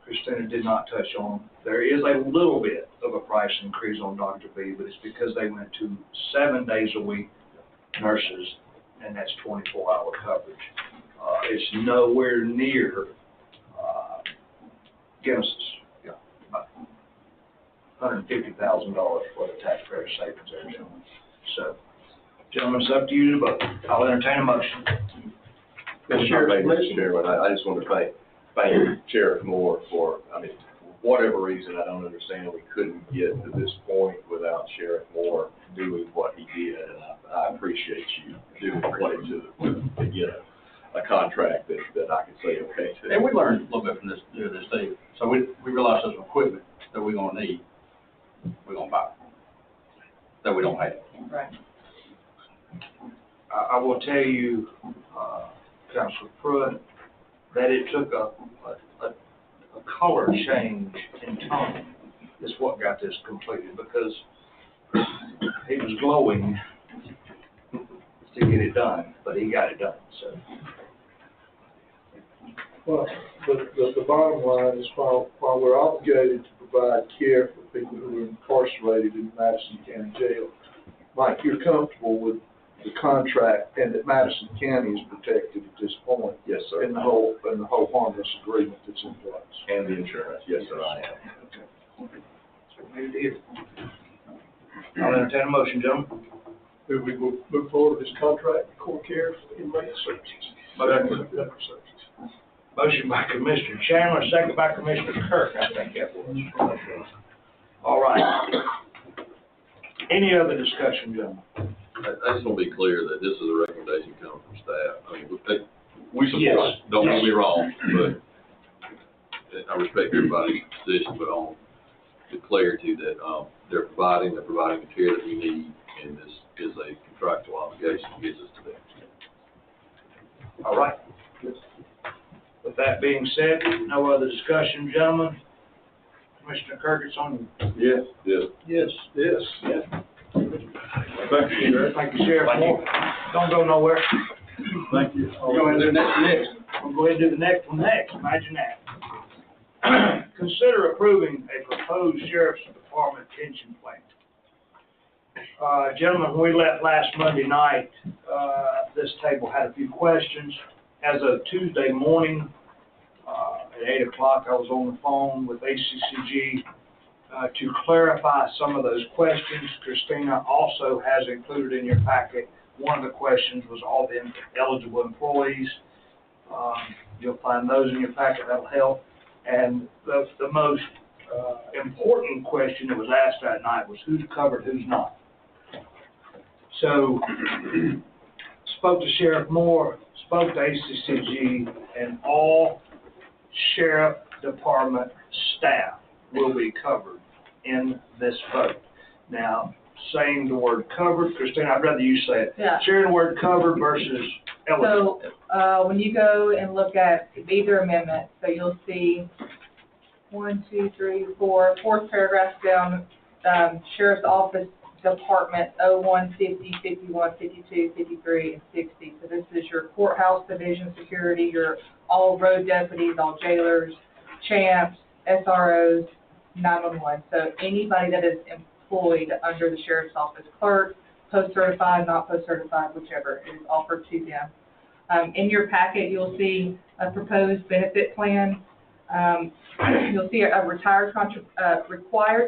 Christina did not touch on. There is a little bit of a price increase on Dr. B, but it's because they went to 7 days a week nurses, and that's 24-hour coverage. It's nowhere near Genesis. Yeah, about $150,000 for the taxpayer savings there, gentlemen. So, gentlemen, it's up to you to vote. I'll entertain a motion. Mr. Chairman, I just want to thank Sheriff Moore for, I mean, for whatever reason, I don't understand, we couldn't get to this point without Sheriff Moore doing what he did, and I appreciate you doing what he did to get a contract that I could say okay to. And we learned a little bit from this too. So we realized there's some equipment that we're gonna need, we're gonna buy, that we don't have. Right. I will tell you, Councilor Pruitt, that it took a color change in tone is what got this completed, because he was glowing to get it done, but he got it done, so. Well, the bottom line is while we're obligated to provide care for people who are incarcerated in Madison County Jail, Mike, you're comfortable with the contract and that Madison County is protected at this point? Yes, sir. In the whole harmless agreement that's in place? And the insurance, yes, sir, I am. Okay. So we need to hear. I'll entertain a motion, gentlemen. Do we move forward with this contract, with Court Care for inmate services? Medical services. Motion by Commissioner Chandler, second by Commissioner Kirk, I think that was. All right. Any other discussion, gentlemen? I just want to be clear that this is a recommendation coming from staff. I mean, we support Yes. it, don't get me wrong, but I respect everybody's position, but on the clarity that, they're providing the care that we need, and this is a contractual obligation that gets us to that. All right. With that being said, no other discussion, gentlemen. Commissioner Kirk, it's on you. Yes. Yeah. Thank you, Sheriff. Thank you, Sheriff Moore. Don't go nowhere. Thank you. We'll go ahead and do next. We'll go ahead and do the next one next. Imagine that. Consider approving a proposed Sheriff's Department pension plan. Gentlemen, when we left last Monday night, this table had a few questions. As of Tuesday morning, at 8 o'clock, I was on the phone with ACCG to clarify some of those questions. Christina also has included in your packet, one of the questions was all the eligible employees. You'll find those in your packet, that'll help. And the most important question that was asked that night was who's covered, who's not. So, spoke to Sheriff Moore, spoke to ACCG, and all Sheriff Department staff will be covered in this vote. Now, saying the word covered, Christina, I'd rather you say it. Yeah. Sharing the word covered versus eligible. So, when you go and look at either amendment, so you'll see 4th paragraph down, Sheriff's Office Department 01, 50, 51, 52, 53, and 60. So this is your courthouse division security, your all road deputies, all jailers, champs, SROs, 911. So anybody that is employed under the Sheriff's Office clerk, post-certified, not post-certified, whichever is offered to them. In your packet, you'll see a proposed benefit plan. You'll see a required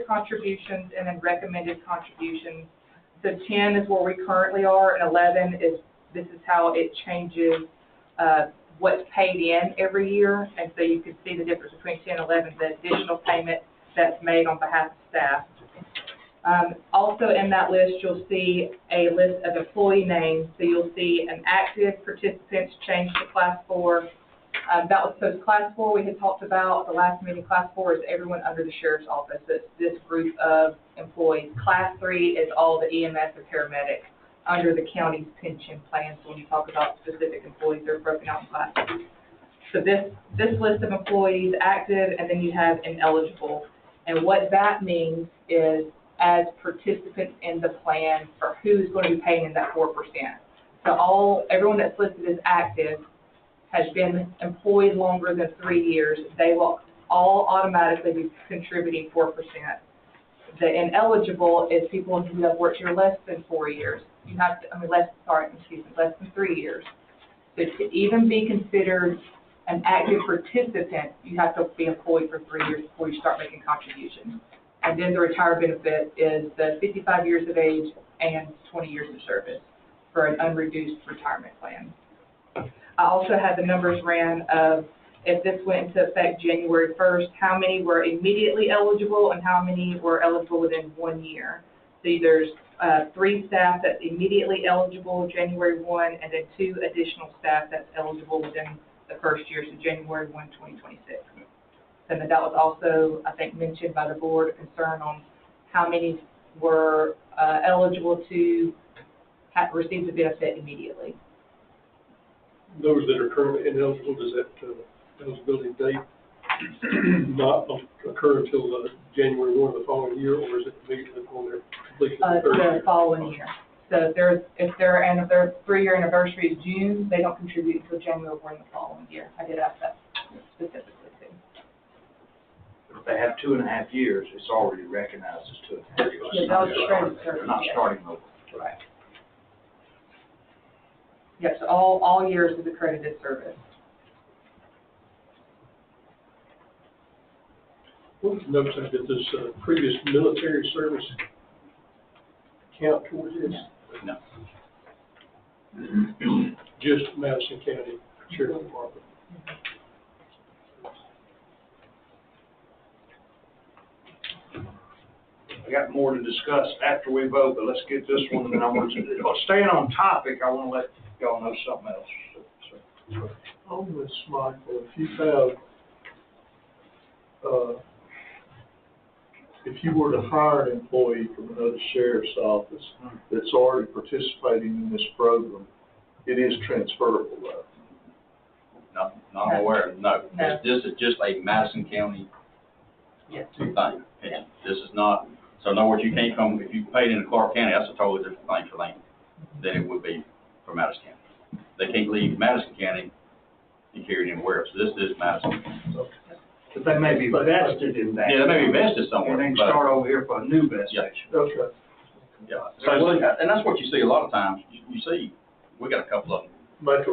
contributions and then recommended contributions. So 10 is where we currently are, and 11 is, this is how it changes what's paid in every year. And so you can see the difference between 10 and 11, the additional payment that's made on behalf of staff. Also in that list, you'll see a list of employee names. So you'll see an active participants changed to Class 4. So Class 4 we had talked about, the last meeting, Class 4 is everyone under the Sheriff's Office. It's this group of employees. Class 3 is all the EMS or paramedic under the county's pension plan. So when you talk about specific employees, they're broken out in classes. So this list of employees, active, and then you have ineligible. And what that means is as participants in the plan for who's going to be paying in that 4%. So everyone that's listed as active has been employed longer than 3 years, they will all automatically be contributing 4%. The ineligible is people who have worked here less than 4 years. You have to, less than 3 years. So to even be considered an active participant, you have to be employed for 3 years before you start making contributions. And then the retired benefit is the 55 years of age and 20 years of service for an unreduced retirement plan. I also had the numbers ran of if this went into effect January 1st, how many were immediately eligible and how many were eligible within 1 year. So there's 3 staff that's immediately eligible January 1, and then 2 additional staff that's eligible within the first year, so January 1, 2026. And that was also, I think, mentioned by the board, a concern on how many were eligible to receive the benefit immediately. Those that are currently ineligible, does that eligibility date not occur until January 1 of the following year, or is it immediately upon their completion of the first year? The following year. So if their 3-year anniversary is June, they don't contribute until January 1 the following year. I did ask that specifically too. If they have 2.5 years, it's already recognized as 2.5 years. Yeah, that was credit service. They're not starting over. Right. Yes, all years is accredited service. Well, notice that this previous military service count towards this? No. Just Madison County Sheriff's Department. I got more to discuss after we vote, but let's get this one, and then I want to, staying on topic, I want to let y'all know something else. On this, Michael, if you have, if you were to hire an employee from another sheriff's office that's already participating in this program, it is transferable though. Not I'm aware of, no. No. This is just a Madison County Yes. thing. This is not, so in other words, you can't come, if you paid in Clark County, that's a totally different thing for them than it would be for Madison County. They can't leave Madison County and carry it anywhere else. So this is Madison County. But they may be vested in that. Yeah, they may be vested somewhere, And then but- start over here for a new vestation. Okay. Yeah, so, and that's what you see a lot of times. You see, we got a couple of them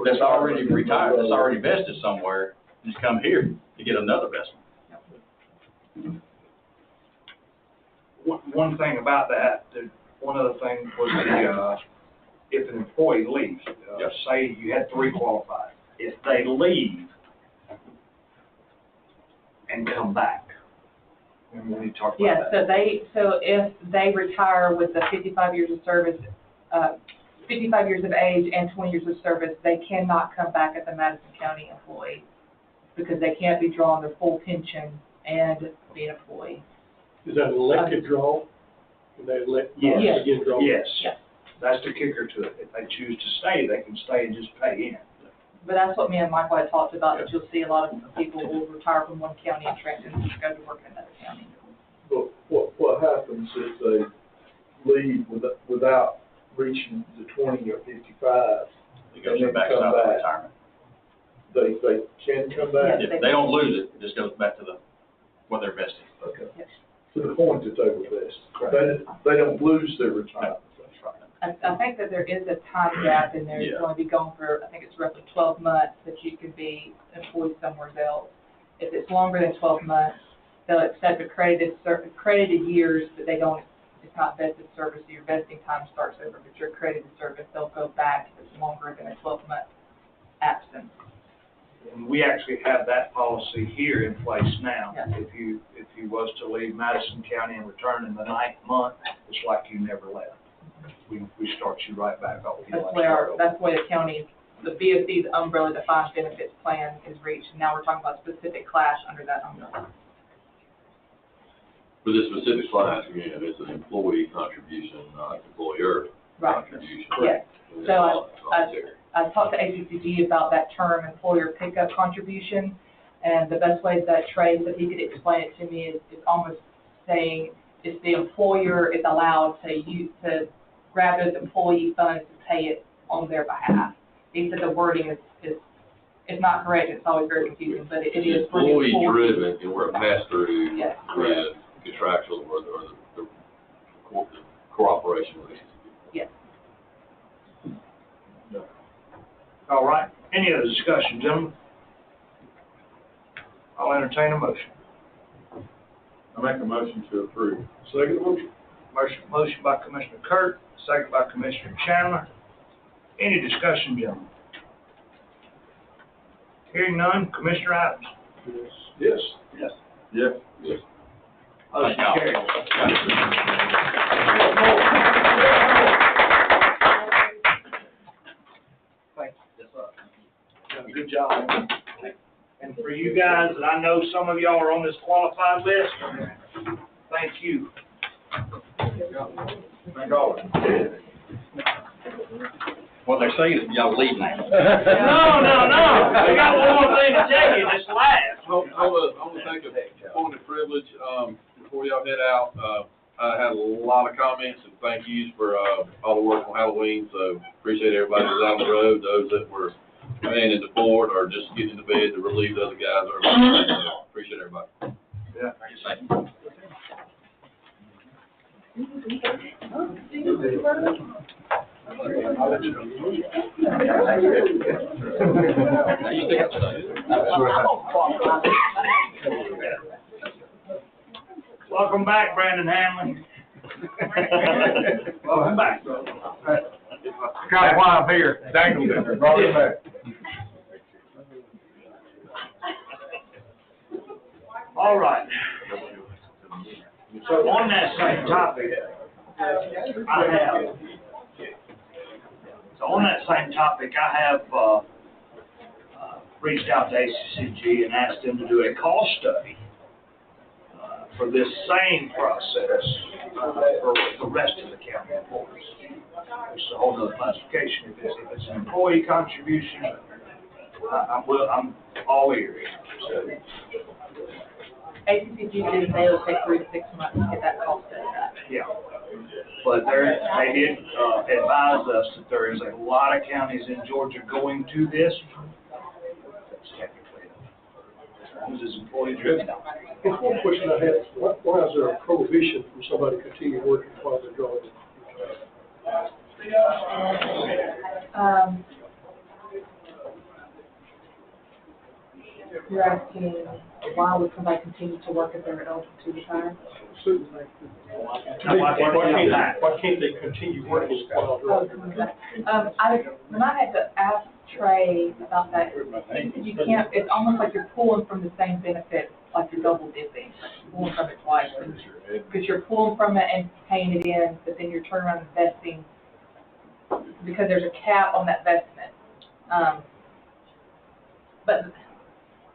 that's already retired, that's already vested somewhere, and just come here to get another vestment. One thing about that, one other thing was if an employee leaves, Yes. say you had 3 qualified, if they leave and come back, and we need to talk about Yes, that. so if they retire with the 55 years of service, 55 years of age and 20 years of service, they cannot come back as a Madison County employee because they can't be drawing their full pension and be an employee. Is that an elected draw? Can they elect? Yes. Again, draw? Yes. Yes. That's the kicker to it. If they choose to stay, they can stay and just pay in. But that's what me and Michael had talked about, that you'll see a lot of people will retire from one county and transition to go to work in another county. But what happens if they leave without reaching the 20 or 55? It goes back to retirement. They can come back? Yes. If they don't lose it, it just goes back to what they're vested. Okay. Yes. To the point that they were vested. They don't lose their retirement. I think that there is a time gap in there. It's Yeah. going to be going for, I think it's roughly 12 months that you can be employed somewhere else. If it's longer than 12 months, they'll accept accredited years, but they don't, it's not vested service, so your vesting time starts over, but your accredited service, they'll go back if it's longer than a 12-month absence. And we actually have that policy here in place now. Yeah. If you was to leave Madison County and return in the 9th month, it's like you never left. We start you right back off. That's where the county, the BOC's umbrella defined benefits plan is reached, and now we're talking about specific class under that umbrella. For this specific class, again, it's an employee contribution, not employer Right. contribution. Yes. And So it's voluntary. I talked to ACCG about that term, employer pickup contribution, and the best way that Trey said he could explain it to me is almost saying if the employer is allowed to grab those employee funds to pay it on their behalf. He said the wording is not correct, it's always very confusing, but it is. for the Employee driven, and we're a pass-through Yes. with contractual or the cooperation relationship. Yes. All right, any other discussion, gentlemen? I'll entertain a motion. I make a motion to approve. Second motion. Motion by Commissioner Kurt, second by Commissioner Chandler. Any discussion, gentlemen? Hearing none, Commissioner Adams. Yes. Yes. Yes. Yes. Motion carries. Thank you. Good job. And for you guys, and I know some of y'all are on this qualified list, thank you. Thank all. What they're saying is y'all leaving. No. I got one more thing to tell you, this last. I want to take a point of privilege, before y'all head out. I had a lot of comments and thank yous for, all the work on Halloween, so appreciate everybody who's out on the road, those that were manning the board or just getting into bed to relieve the other guys. So appreciate everybody. Yeah. Thank you. Welcome back, Brandon Hanley. Welcome back. Kind of why I'm here, dangled it, brought it back. All right. So on that same topic, I have reached out to ACCG and asked them to do a cost study for this same process for the rest of the county employees. It's a whole nother classification. If it's an employee contribution, I'm all ears. So, ACCG did say it would take 3 to 6 months to get that cost study done. yeah. But they did advise us that there is a lot of counties in Georgia going to this. That's technically, as long as it's employee driven. There's one question I had, why is there a prohibition from somebody continuing working while they're drawing? You're asking why would somebody continue to work if they're eligible to retire? Why can't they continue working while Oh, drawing? when I had to ask Trey about that, he said you can't, it's almost like you're pulling from the same benefit, like you're double dipping, pulling from it twice. Because you're pulling from it and paying it in, but then you're turning around investing, because there's a cap on that investment. But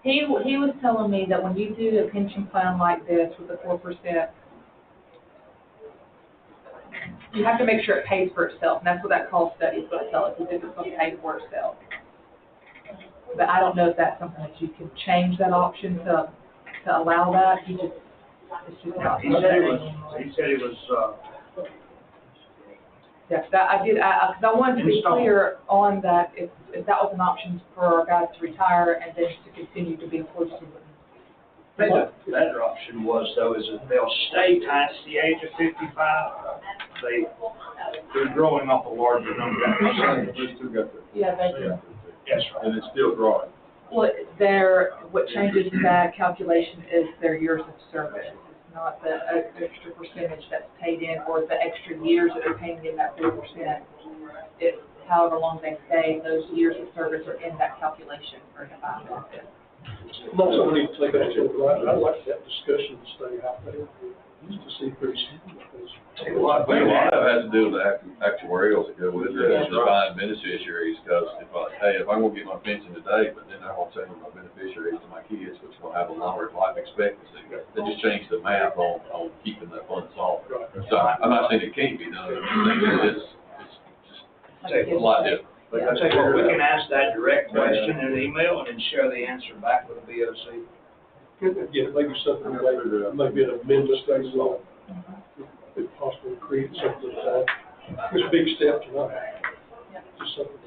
he was telling me that when you do a pension plan like this with the 4%, you have to make sure it pays for itself, and that's what that cost study is going to tell us, is if it's going to pay for itself. But I don't know if that's something that you can change that option to allow that. It's just not. He said it was, Yes, that I did, because I wanted to be clear on that, if that was an option for our guys to retire and then to continue to be employees. I think the better option was, though, is that they'll stay past the age of 55. They're growing up a larger number. Yeah, they do. Yes, right. And it's still growing. What changes that calculation is their years of service. It's not the extra percentage that's paid in or the extra years that they're paying in that 4%. It's however long they stay, those years of service are in that calculation for defined benefit. Not something we need to take action on, I'd like that discussion to stay out there, just to see if there's. A lot of it has to do with the actuarials that go with it, and defined beneficiaries, because if I'm gonna get my pension today, but then I'm gonna send my beneficiaries to my kids, which will have a longer life expectancy, they just change the math on keeping that fund solid. So I'm not saying it can't be done, I'm saying it's just a lot different. But I tell you what, we can ask that direct question in an email and then share the answer back with the BOC. Again, maybe something like, maybe an amendment stage law, if possible, to create something like that. It's a big step tonight. Just something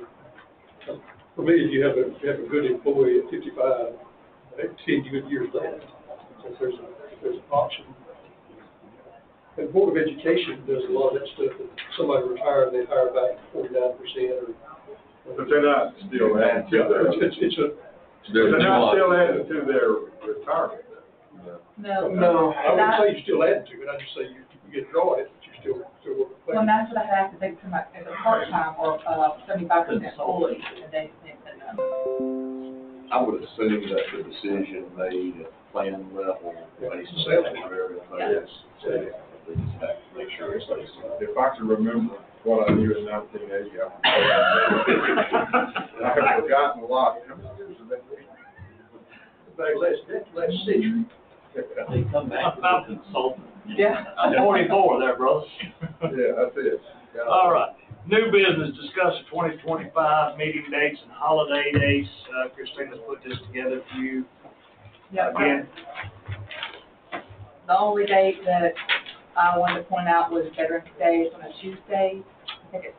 to, for me, if you have a good employee at 55, 10 good years left, if there's an option. And the Board of Education does a lot of that stuff, that somebody retired, they hire back 49% or. But they're not still adding to their, they're not still adding to their retirement. No. I wouldn't say you still add to it, I just say you get drawing it, but you still work. Well, that's what I have to think to my, as a part-time or 75% employee, and they said no. I would assume that the decision made at the plan level, based on everything. Yes. They just have to make sure it's based on. If I can remember what I knew in 1980, I have forgotten a lot. How many years has that been? Last century. They come back as a consultant. Yeah. I'm 44 there, brother. Yeah, that's it. All right, new business, discuss the 2025 meeting dates and holiday dates. Christina's put this together for you Yep. again. The only date that I wanted to point out was Veterans Day is on a Tuesday. I think it's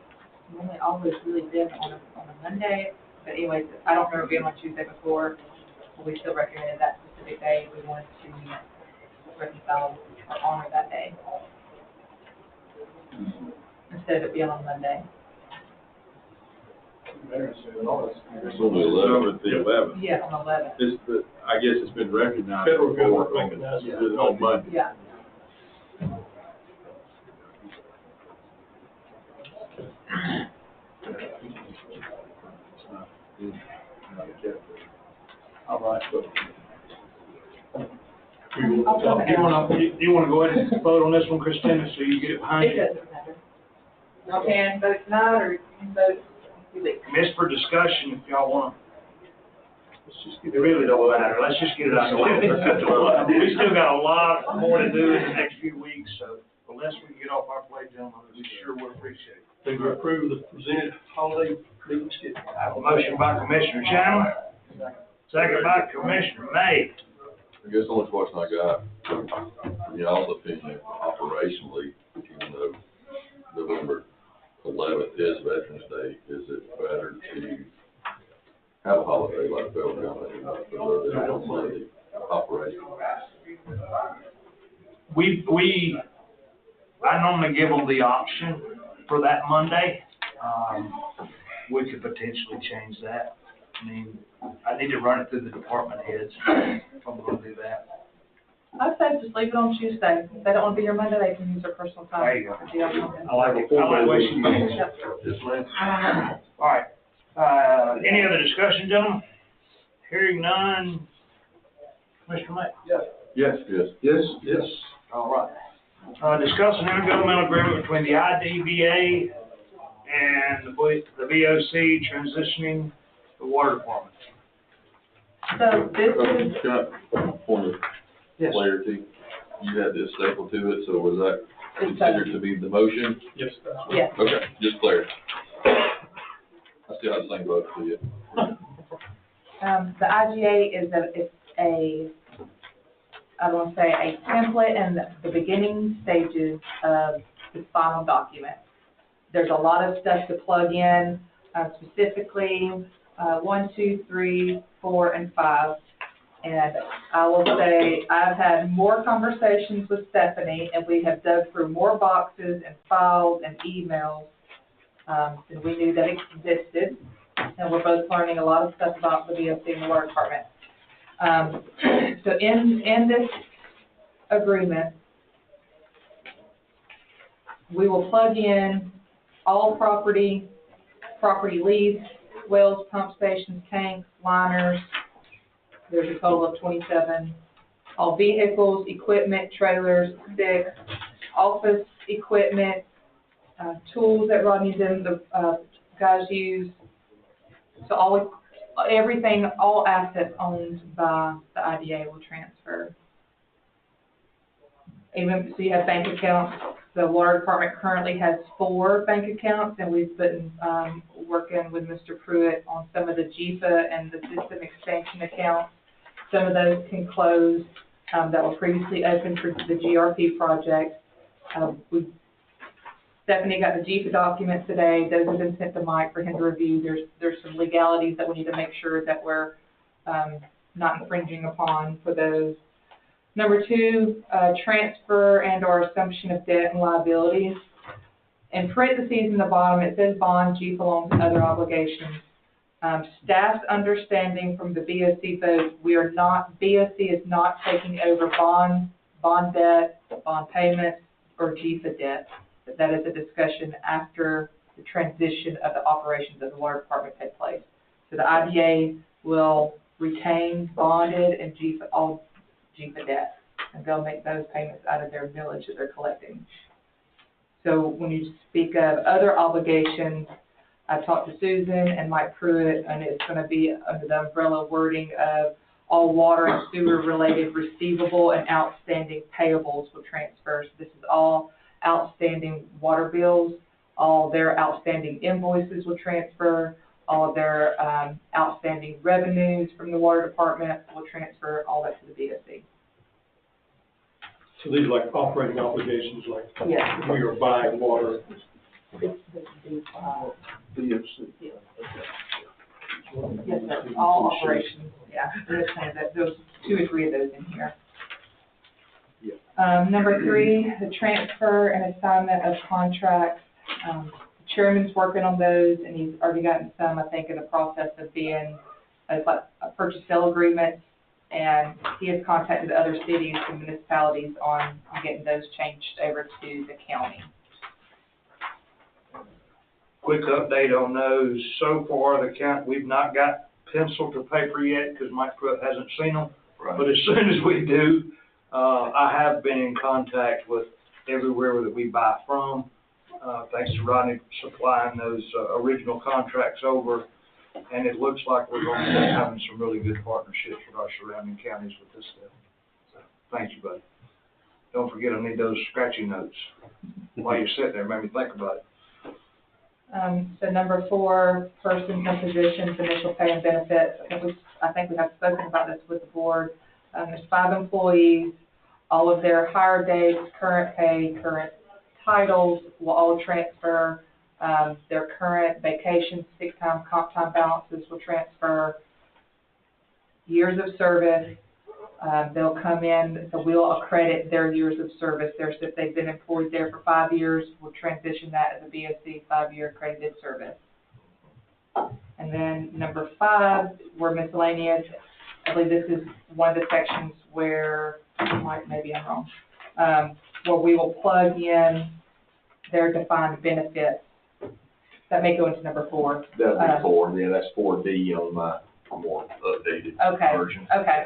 normally always really been on a Monday, but anyways, I don't remember being on Tuesday before. But we still recommended that specific day. We wanted to reconcile or honor that day instead of it being on Monday. It's on the 11th. Yeah, on the 11th. It's the, I guess it's been recognized. Federal before government recognizes it. on Monday. Yeah. All right. You wanna go ahead and vote on this one, Christina, so you get it behind It you? doesn't matter. You can vote tonight or you can vote two weeks. Miss for discussion, if y'all wanna. It really don't matter, let's just get it out of the way. We still got a lot more to do in the next few weeks, so the less we can get off our plate, gentlemen, we sure would appreciate it. Think we approve the presented holiday meeting schedule. I have a motion by Commissioner Chandler, second by Commissioner May. I guess the only question I got, from y'all's opinion, operationally, even though November 11th is Veterans Day, is it better to have a holiday like federal government, rather than on Monday, operationally? I normally give them the option for that Monday. We could potentially change that. I mean, I need to run it through the department heads if I'm gonna do that. I'd say just leave it on Tuesday. If they don't want to be here Monday, they can use their personal time. There you go. to be on Monday. I like it, I like the way she does it. Yep. Yes, ma'am. All right, any other discussion, gentlemen? Hearing none. Commissioner May? Yes. All right. Discuss an intergovernmental agreement between the IDBA and the BOC transitioning the water department. So this is, Can I point of Yes. clarity? You had this stapled to it, so was that It's, considered to be the motion? Yes, that's right. yes. Okay, just clarity. I still have the same vote for you. The IGA is I want to say a template and the beginning stages of the final document. There's a lot of stuff to plug in, specifically 1, 2, 3, 4, and 5. And I will say I've had more conversations with Stephanie, and we have dug through more boxes and files and emails than we knew that existed. And we're both learning a lot of stuff about the BOC and the water department. So in this agreement, we will plug in all property lease, wells, pump stations, tanks, liners. There's a total of 27. All vehicles, equipment, trailers, sticks, office equipment, tools that Rodney's in, the guys use. So everything, all assets owned by the IDA will transfer. Even, so you have bank accounts. The water department currently has 4 bank accounts, and we've been working with Mr. Pruitt on some of the GFA and the system expansion accounts. Some of those can close, that were previously open for the GRP project. Stephanie got the GFA documents today. Those have been sent to Mike for him to review. There's some legalities that we need to make sure that we're, not infringing upon for those. Number two, transfer and or assumption of debt and liabilities. In parentheses in the bottom, it says bond, GFA loans, and other obligations. Staff's understanding from the BOC vote, BOC is not taking over bond debt, bond payments, or GFA debt. That is a discussion after the transition of the operations of the water department take place. So the IDA will retain bonded and all GFA debt, and they'll make those payments out of their millage that they're collecting. So when you speak of other obligations, I talked to Susan and Mike Pruitt, and it's going to be under the umbrella wording of all water and sewer related receivable and outstanding payables will transfer. So this is all outstanding water bills, all their outstanding invoices will transfer, all of their outstanding revenues from the water department will transfer, all that to the BOC. So these are like operating obligations, like Yes. we are buying water. BOC. BOC. Yes, sir, all operations, yeah, there's kind of those 2 or 3 of those in here. Number 3, the transfer and assignment of contracts. The chairman's working on those, and he's already gotten some, I think, in the process of being a purchase sale agreement, and he has contacted other cities and municipalities on getting those changed over to the county. Quick update on those. So far, the county, we've not got pencil to paper yet because Mike Pruitt hasn't seen them. Right. But as soon as we do, I have been in contact with everywhere that we buy from. Thanks to Rodney supplying those original contracts over. And it looks like we're going to be having some really good partnerships with our surrounding counties with this stuff. So, thank you, buddy. Don't forget, I need those scratchy notes. While you're sitting there, made me think about it. So number 4, persons and positions, initial pay and benefits. I think we have spoken about this with the board. There's 5 employees. All of their hire dates, current pay, current titles will all transfer. Their current vacation, sick time, comp time balances will transfer. Years of service, they'll come in, so we'll accredit their years of service. If they've been employed there for 5 years, we'll transition that as a BOC 5-year accredited service. And then number 5, we're miscellaneous. I believe this is one of the sections where, maybe I'm wrong, where we will plug in their defined benefits. That may go into number 4. That'll be 4, yeah, that's 4D on my more updated version. Okay.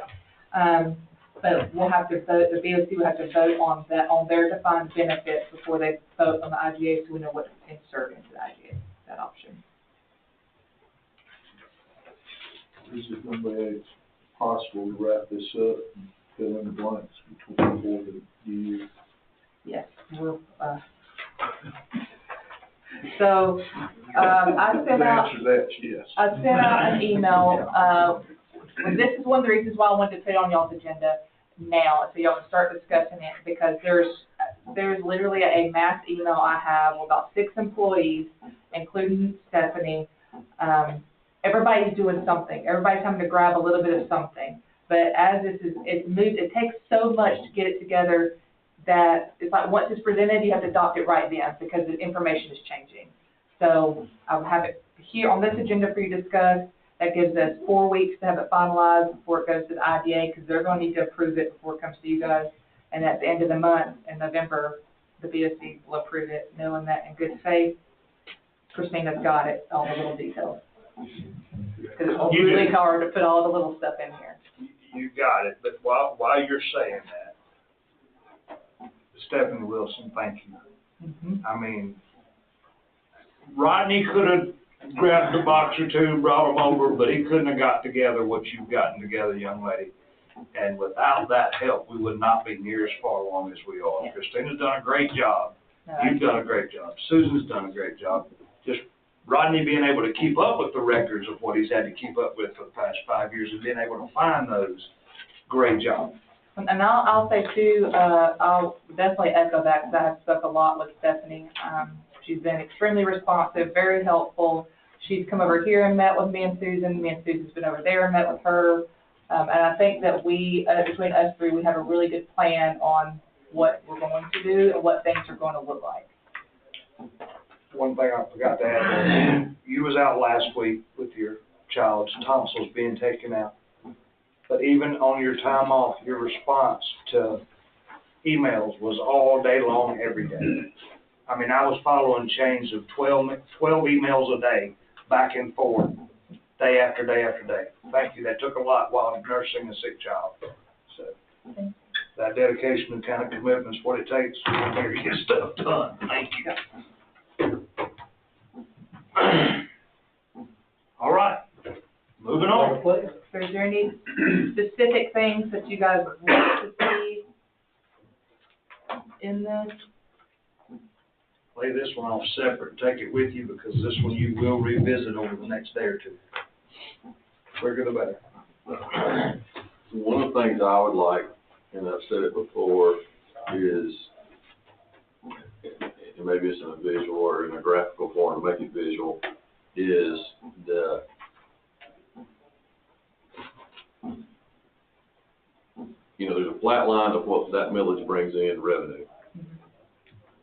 But we'll have to vote, the BOC will have to vote on that, on their defined benefits before they vote on the IGA, so we know what to insert into the IGA, that option. Is it going to be possible to wrap this up and fill in the blanks before the year? Yes, we're, so, I sent out. The answer to that is yes. I sent out an email, and this is one of the reasons why I wanted to put it on y'all's agenda now, so y'all can start discussing it, because there's literally a mass email I have with about 6 employees, including Stephanie. Everybody's doing something. Everybody's having to grab a little bit of something. But as it's moved, it takes so much to get it together that it's like once it's presented, you have to adopt it right then because the information is changing. So I'll have it here on this agenda for you to discuss. That gives us 4 weeks to have it finalized before it goes to the IDA, because they're going to need to approve it before it comes to you guys. And at the end of the month, in November, the BOC will approve it, knowing that in good faith, Christina's got it, all the little details. Because it's really hard to put all the little stuff in here. You got it, but while you're saying that, Stephanie Wilson, thank you. Mm-hmm. I mean, Rodney could have grabbed a box or 2 and brought them over, but he couldn't have got together what you've gotten together, young lady. And without that help, we would not be near as far along as we are. Yeah. Christina's done a great job. You've done a great job. Susan's done a great job. Just Rodney being able to keep up with the records of what he's had to keep up with for the past 5 years and being able to find those great job. And I'll say too, I'll definitely echo that, because I have spoke a lot with Stephanie. She's been extremely responsive, very helpful. She's come over here and met with me and Susan. Me and Susan's been over there and met with her. And I think that we, between us three, we have a really good plan on what we're going to do and what things are going to look like. One thing I forgot to add, you was out last week with your child's tonsils being taken out. But even on your time off, your response to emails was all day long, every day. I mean, I was following chains of 12 emails a day, back and forth, day after day after day. Thank you, that took a lot while nursing a sick child. So, that dedication and kind of commitment is what it takes to get stuff done. Thank you. All right, moving on. So is there any specific things that you guys want to see in this? Lay this one off separate, take it with you, because this one you will revisit over the next day or two. Quicker the better. One of the things I would like, and I've said it before, is, and maybe it's in a visual or in a graphical form, to make it visual, is the, you know, there's a flat line of what that millage brings in revenue.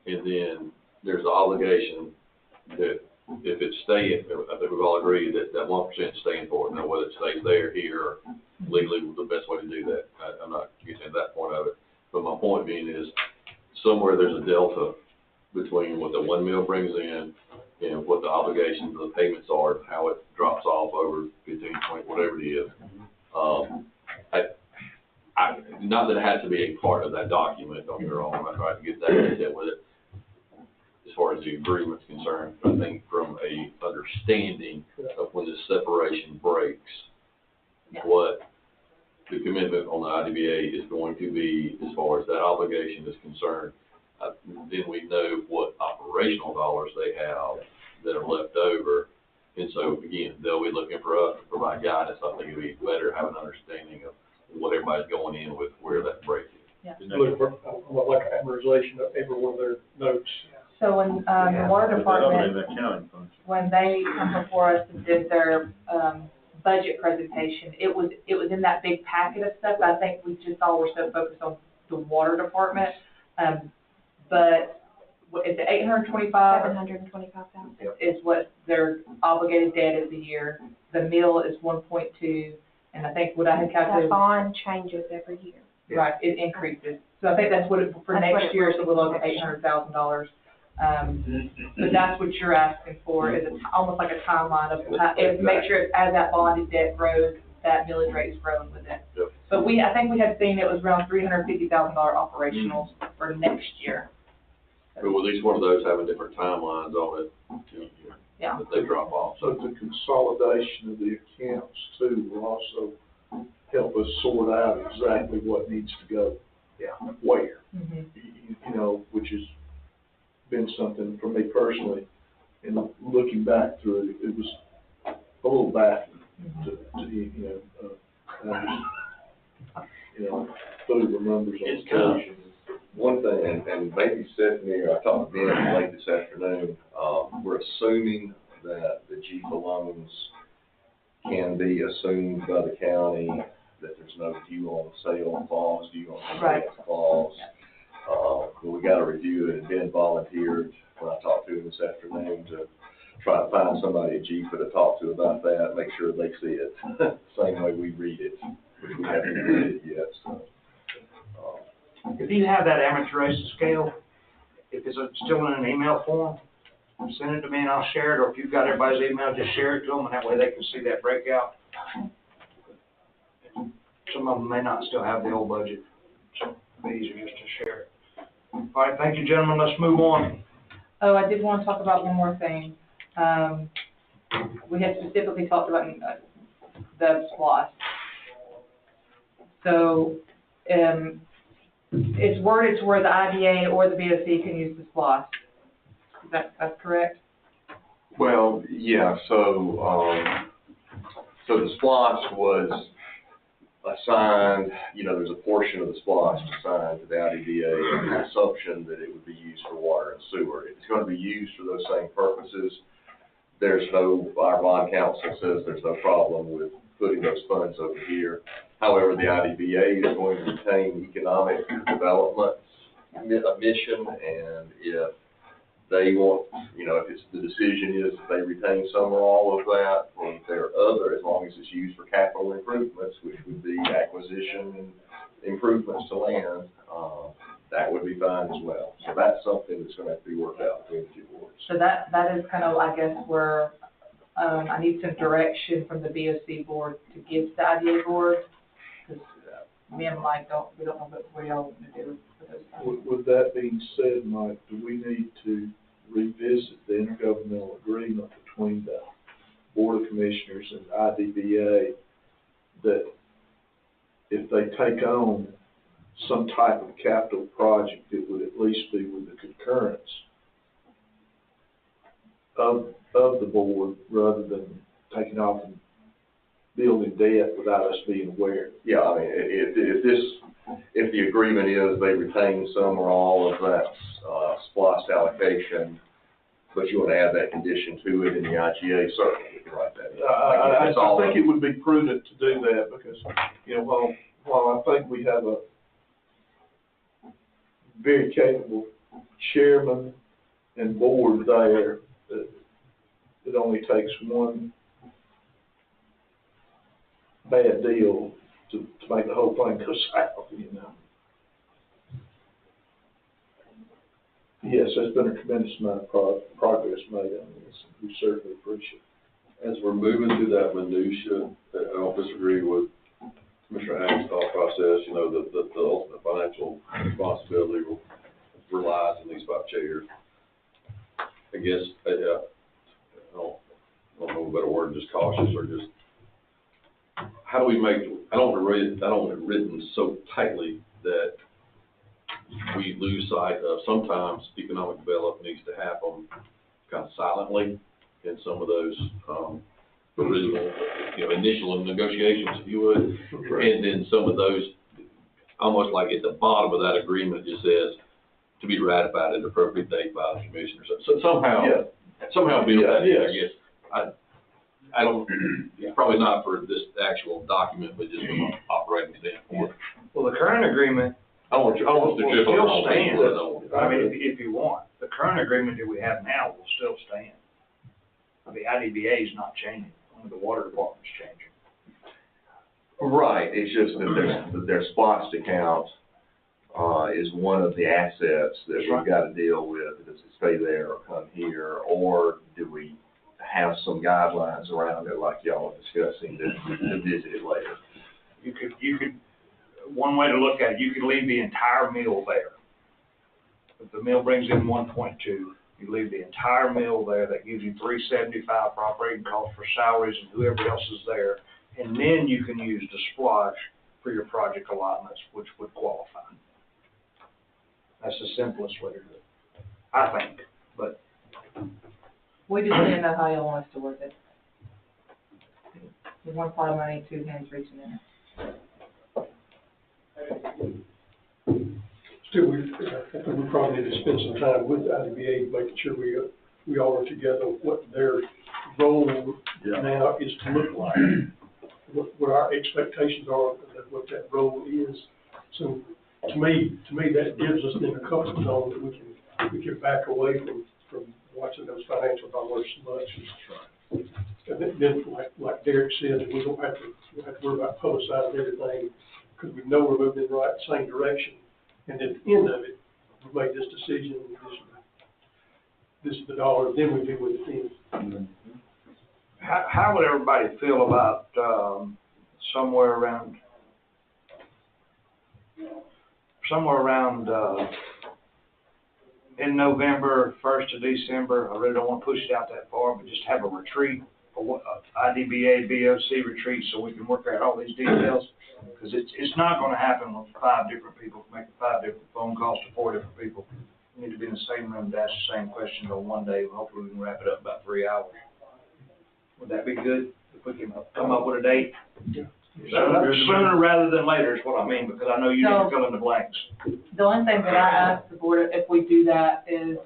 And then there's the obligation that if it's staying, I think we've all agreed that that 1% is staying for it. Now, whether it stays there, here, or legally, the best way to do that. I'm not getting to that point of it. But my point being is, somewhere there's a delta between what the 1 mil brings in and what the obligations of the payments are, how it drops off over 15, 20, whatever it is. Not that it has to be a part of that document, don't get me wrong, I tried to get that detail with it, as far as the agreement's concerned. I think from a understanding of when the separation breaks, what the commitment on the IDBA is going to be as far as that obligation is concerned, then we know what operational dollars they have that are left over. And so, again, they'll be looking for us to provide guidance. I think it'd be better to have an understanding of what everybody's going in with, where that break is. Yeah. Look for, like an amortization of every one of their notes. So when, the water department, when they come before us and did their, budget presentation, it was in that big packet of stuff. I think we just all were so focused on the water department. But is it 825? 725,000. Is what their obligated debt is a year. The mill is 1.2, and I think what I had The calculated. bond changes every year. Right, it increases. So I think that's what it, for That's what next it year, it's a little was over next year. $800,000. But that's what you're asking for, is almost like a timeline of how, make sure as that bonded debt grows, that millage rate is growing with it. Yep. But I think we had seen it was around $350,000 operational for next year. But with each one of those having different timelines on it, Yeah. that they drop off. So the consolidation of the accounts too will also help us sort out exactly what needs to go. Yeah. Where, Mhm. you know, which has been something for me personally, and looking back through it, it was a little baffling to through the numbers on It's the tough. page. One thing, and maybe Stephanie, or I talked to Ben late this afternoon, we're assuming that the GFA loans can be assumed by the county, that there's no due on sale clause, due on conveyance clause. But we gotta review it, and Ben volunteered, when I talked to him this afternoon, to try to find somebody at GFA to talk to about that, make sure they see it, same way we read it, which we haven't read it yet, so. If you have that amortization scale, if it's still in an email form, send it to me and I'll share it, or if you've got everybody's email, just share it to them, and that way they can see that breakout. Some of them may not still have the old budget, so it'll be easier just to share it. All right, thank you, gentlemen, let's move on. Oh, I did want to talk about one more thing. We had specifically talked about the SPLOST. So, it's worded to where the IDA or the BOC can use the SPLOST. That's correct? Well, yeah, so the SPLOST was assigned, there's a portion of the SPOS assigned to the IDBA, and the assumption that it would be used for water and sewer. If it's gonna be used for those same purposes, our bond counsel says there's no problem with putting those funds over here. However, the IDBA is going to retain economic development mission, and if they want, if the decision is that they retain some or all of that, or if there are other, as long as it's used for capital improvements, which would be acquisition and improvements to land, that would be fine as well. So that's something that's gonna have to be worked out between the two boards. So that is kind of, I guess, where, I need some direction from the BOC board to give to the IDA board, because me and Mike we don't know what y'all want to do with those things. With that being said, Mike, do we need to revisit the intergovernmental agreement between the Board of Commissioners and IDBA that if they take on some type of capital project, it would at least be with the concurrence of the board rather than taking off and building debt without us being aware? Yeah, I mean, if the agreement is they retain some or all of that, SPOS allocation, but you want to add that condition to it in the IGA, certainly we can write that in. I think it would be prudent to do that because, while I think we have a very capable chairman and board there, it only takes one bad deal to make the whole thing go south, Yes, there's been a tremendous amount of progress made on this. We certainly appreciate it. As we're moving through that minutia, I don't disagree with Commissioner Hammond's thought process, the ultimate financial responsibility relies on these 5 chairs. I guess, I don't know a better word, just cautious or just, how do we make, I don't want it written so tightly that we lose sight of sometimes economic development needs to happen kind of silently in some of those, original, initial negotiations, if you would. Right. And then some of those, almost like at the bottom of that agreement, just says to be ratified at an appropriate date by the commissioners. So somehow build that in, I guess. I don't, it's probably not for this actual document, but just from an operating standpoint. Well, the current agreement I want you to just still stand. I mean, if you want, the current agreement that we have now will still stand. The IDBA is not changing, only the water department's changing. Right, it's just that their SPOS account is one of the assets that we've got to deal with. Does it stay there or come here, or do we have some guidelines around it like y'all are discussing to visit it later? You could, one way to look at it, you could leave the entire mill there. If the mill brings in 1.2, you leave the entire mill there. That gives you $375 for operating costs for salaries and whoever else is there. And then you can use the splash for your project allotments, which would qualify. That's the simplest way to do it, I think, but. We just need to know how y'all want us to work it. With one pot of money, 2 hands reaching in. Still, I think we probably need to spend some time with the IDBA, making sure we all are together, what their role now is to look like, what our expectations are of what that role is. So to me, that gives us then a comfort zone that we can back away from watching those financial dollars so much. And then, like Derek said, we don't have to worry about publicizing everything because we know we're moving in the same direction. And at the end of it, we made this decision, this is the dollar, then we do with it then. How would everybody feel about somewhere around in November, 1st of December? I really don't want to push it out that far, but just have a retreat, IDBA, BOC retreat, so we can work out all these details. Because it's not going to happen with 5 different people, making 5 different phone calls to 4 different people. We need to be in the same room to ask the same questions on one day. Hopefully we can wrap it up about 3 hours. Would that be good if we can come up with a date? Yeah. Sooner rather than later is what I mean, because I know you need to fill in the blanks. The only thing that I ask the board, if we do that, is,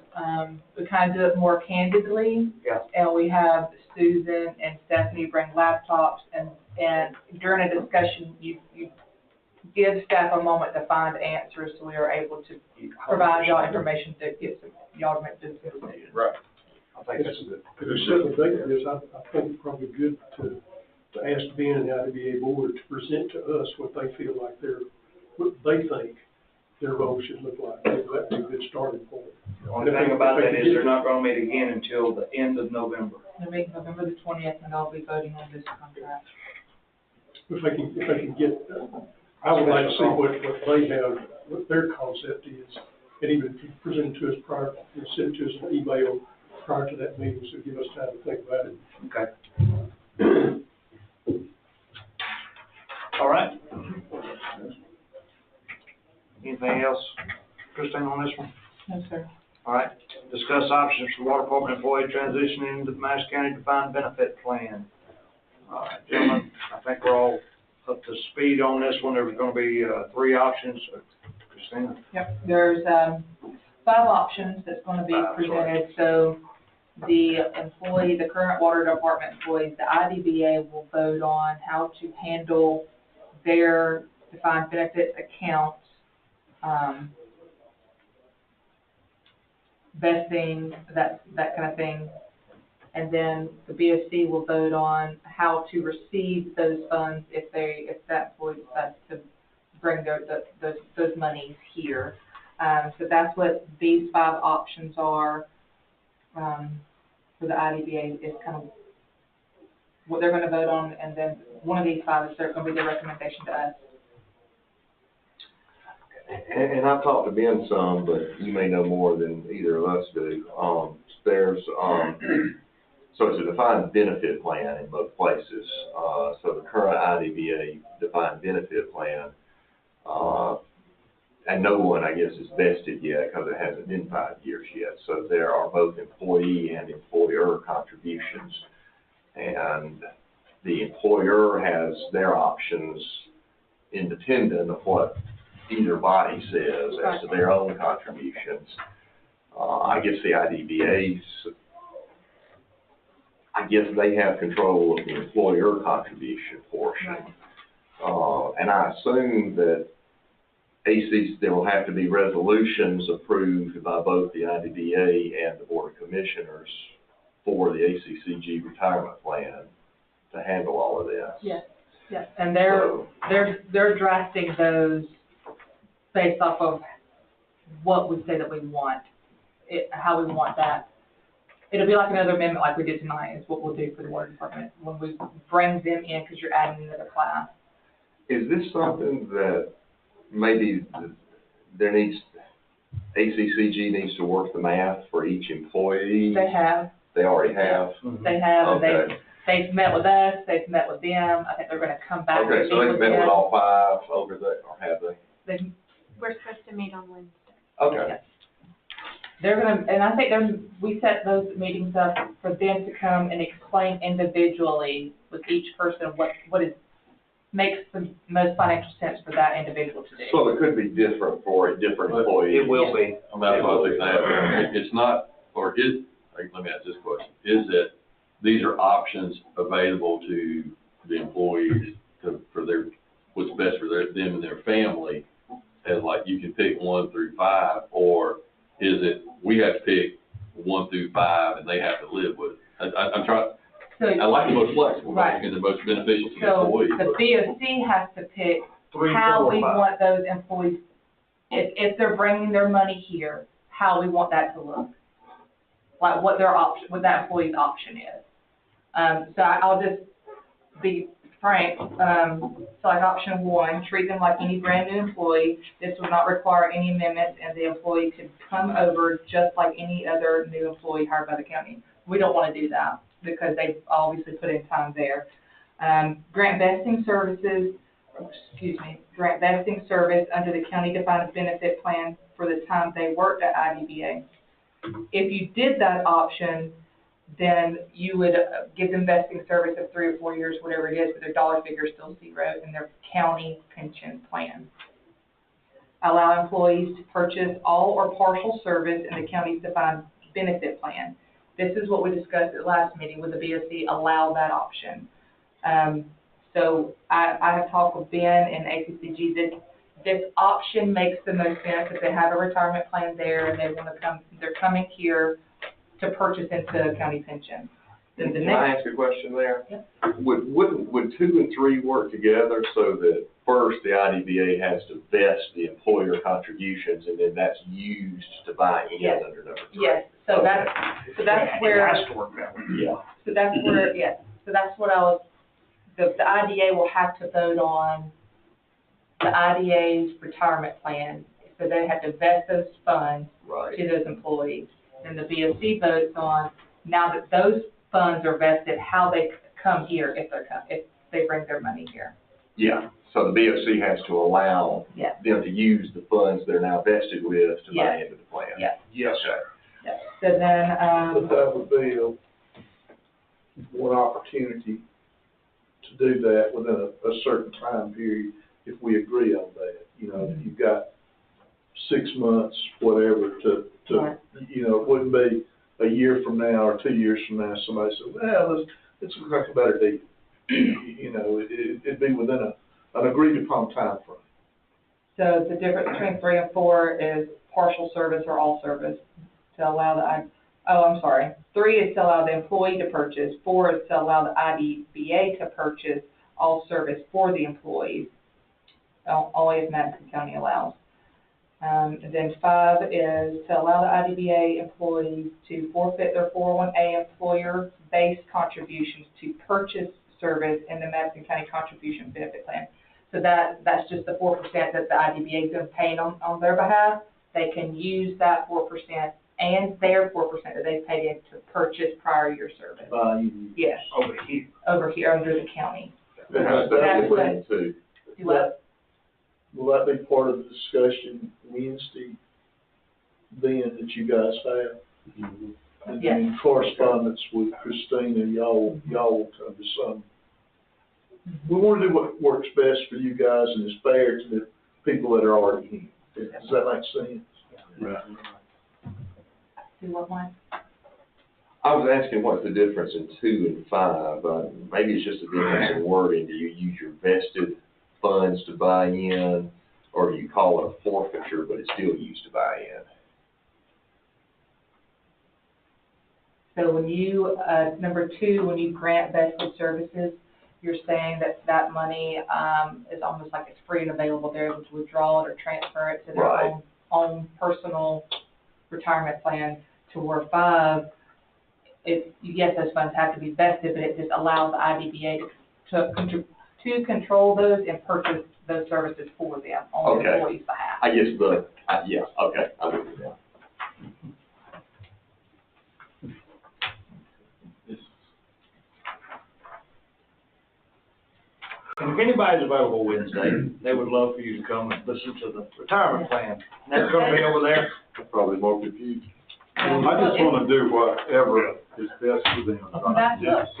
we kind of do it more candidly. Yeah. And we have Susan and Stephanie bring laptops, and during a discussion, you give staff a moment to find answers, so we are able to provide y'all information to get y'all to make business decisions. Right. I think that's good. If you're sitting thinking this, I think it's probably good to ask Ben and the IDBA board to present to us what they feel like what they think their role should look like. Maybe that'd be a good starting point. The only thing about that is they're not gonna meet again until the end of November. They're making November the 20th, and they'll be voting on this contract. If they can get, I would like to see what they have, what their concept is, and even if you present it to us prior, you send it to us an email prior to that meeting, so give us time to think about it. Okay. All right. Anything else, Christine, on this one? No, sir. All right. Discuss options for water department employee transitioning into the Madison County Defined Benefit Plan. All right, gentlemen, I think we're all up to speed on this one. There's gonna be, 3 options. Christina? Yep, there's 5 options that's going to be presented. So the current water department employees, the IDBA will vote on how to handle their defined benefit accounts, vesting, that kind of thing. And then the BOC will vote on how to receive those funds if that employee decides to bring those monies here. So that's what these 5 options are, for the IDBA, is kind of what they're going to vote on, and then one of these 5 is going to be the recommendation to us. And I've talked to Ben some, but you may know more than either of us do. So it's a defined benefit plan in both places. So the current IDBA defined benefit plan, and no one, I guess, is vested yet because it hasn't been 5 years yet. So there are both employee and employer contributions. And the employer has their options independent of what either body says as to their own contributions. I guess the IDBA's, they have control of the employer contribution portion. And I assume that there will have to be resolutions approved by both the IDBA and the Board of Commissioners for the ACCG retirement plan to handle all of this. Yes, yes, and they're drafting those based off of what we say that we want, how we want that. It'll be like another amendment like we did tonight, is what we'll do for the water department when we bring them in, because you're adding another class. Is this something that maybe ACCG needs to work the math for each employee? They have. They already have? Mm-hmm. They have, okay. and they've met with us, they've met with them. I think they're going to come back. Okay, so they've met with all 5 over there, or have they? We're supposed to meet on Wednesday. Okay. Yes. They're going to, and I think we set those meetings up for them to come and explain individually with each person what makes the most financial sense for that individual to do. So it could be different for a different employee. It will be. I'm not supposed to say it's not, or is, let me ask this question, is that these are options available to the employees for what's best for them and their family, as like you can pick 1 through 5, or is it we have to pick 1 through 5 and they have to live with it? I'm trying. So, I like the most flexible, right, and the most beneficial to the so employees. the BOC has to pick 3, how 4, we 5. want those employees, if they're bringing their money here, how we want that to look. Like what their option, what that employee's option is. So I'll just be frank. So like option 1, treat them like any brand new employee. This will not require any amendments, and the employee can come over just like any other new employee hired by the county. We don't want to do that, because they've obviously put in time there. Grant vesting service under the county defined benefit plan for the time they worked at IDBA. If you did that option, then you would give them vesting service of 3 or 4 years, whatever it is, but their dollar figure is still zero in their county pension plan. Allow employees to purchase all or partial service in the county's defined benefit plan. This is what we discussed at last meeting, would the BOC allow that option? So I have talked with Ben and ACCG that this option makes the most sense if they have a retirement plan there and they want to come, they're coming here to purchase into a county pension. Then the Can I next, ask a question there? Yep. Would 2 and 3 work together so that first the IDBA has to vest the employer contributions and then that's used to buy in Yes. under number 3? yes, so that's where. It has to work that way. Yeah. So that's where, yes, so that's what I was, the IDA will have to vote on the IDA's retirement plan. So they have to vest those funds Right. to those employees. Then the BOC votes on, now that those funds are vested, how they come here if they bring their money here. Yeah, so the BOC has to allow Yes. them to use the funds they're now vested with to buy Yes. into the plan. Yes. Yes, sir. Yes. So then, But that would be one opportunity to do that within a certain time period if we agree on that. You know, you've got 6 months, whatever, to, Right. you know, it wouldn't be a year from now or 2 years from now, somebody said, well, this looks like a better deal. You know, it'd be within an agreed upon time frame. so the difference between 3 and 4 is partial service or all service to allow the, 3 is to allow the employee to purchase, 4 is to allow the IDBA to purchase all service for the employees, only if Madison County allows. And then 5 is to allow the IDBA employees to forfeit their 401A employer-based contributions to purchase service in the Madison County Contribution Benefit Plan. So that's just the 4% that the IDBA is going to pay on their behalf. They can use that 4% and their 4% that they paid in to purchase prior year service. Yes, over here under the county. And how's that different too? Do what? Will that be part of the discussion Wednesday, then, that you guys have? And Yes. in correspondence with Christina, y'all will come to some. We want to do what works best for you guys and is fair to the people that are already here. Does that make sense? Right. Do what, Mike? I was asking what's the difference in 2 and 5, maybe it's just a difference in wording. Do you use your vested funds to buy in, or do you call it a forfeiture, but it's still used to buy in? So when you, number 2, when you grant vested services, you're saying that money is almost like it's free and available. They're able to withdraw it or transfer it to their Right. own personal retirement plan. To where 5, yes, those funds have to be vested, but it just allows the IDBA to control those and purchase those services for them on the Okay. employee's behalf. I guess yeah, okay, I'm with you now. And if anybody's available Wednesday, they would love for you to come and listen to the retirement plan. And that's gonna be over there. Probably more confused. I just wanna do whatever is best for them.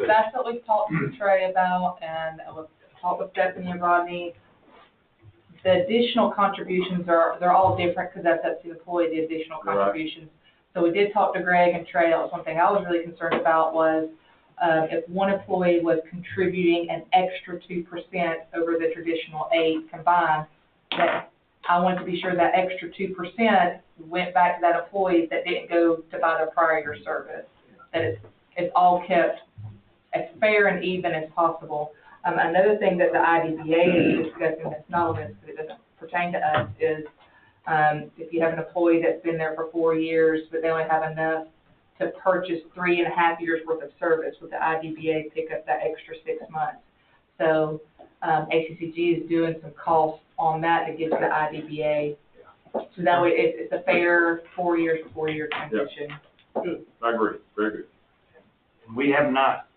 That's what we've talked to Trey about, and we've talked with Stephanie and Rodney. The additional contributions they're all different, because that's up to the employee, the additional Right. contributions. So we did talk to Greg and Trey. That was one thing I was really concerned about was, if one employee was contributing an extra 2% over the traditional 8 combined, that I wanted to be sure that extra 2% went back to that employee that didn't go to buy their prior year service. That it's all kept as fair and even as possible. Another thing that the IDBA is discussing that's not on this, because it doesn't pertain to us, is if you have an employee that's been there for 4 years, but they only have enough to purchase 3.5 years worth of service, with the IDBA pick up that extra 6 months. So ACCG is doing some costs on that to give to the IDBA. So that way it's a fair 4 years for 4 year transition. Good, I agree, very good. We have not,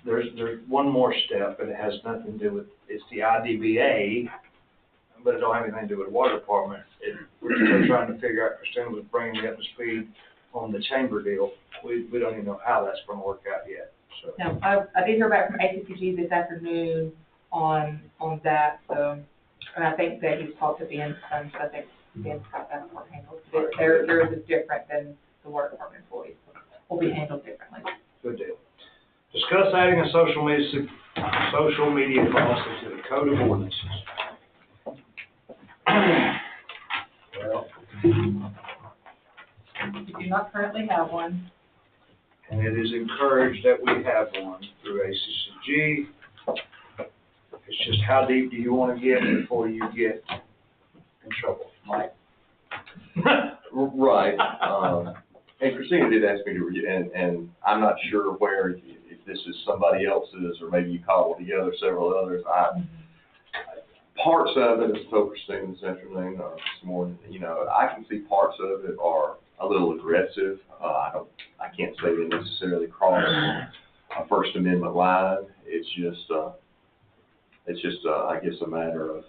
there's one more step, and it has nothing to do with, it's the IDBA, but it don't have anything to do with the water department. We're still trying to figure out, Christina was bringing me up to speed on the chamber deal. We don't even know how that's gonna work out yet, so. No, I did hear back from ACCG this afternoon on that, so, and I think that he's talked to Ben, so I think Ben's got that part handled. Theirs is different than the work department employees, will be handled differently. Good deal. Discuss adding a social media policy to the code of ordinances. Well, We do not currently have one. and it is encouraged that we have one through ACCG. It's just how deep do you want to get before you get in trouble, Mike? Right, and Christina did ask me to read, and I'm not sure where, if this is somebody else's, or maybe you cobbled together several others. Parts of it, as I told Christina this afternoon, or this morning, you know, I can see parts of it are a little aggressive. I can't say they necessarily cross a First Amendment line. It's just, I guess, a matter of,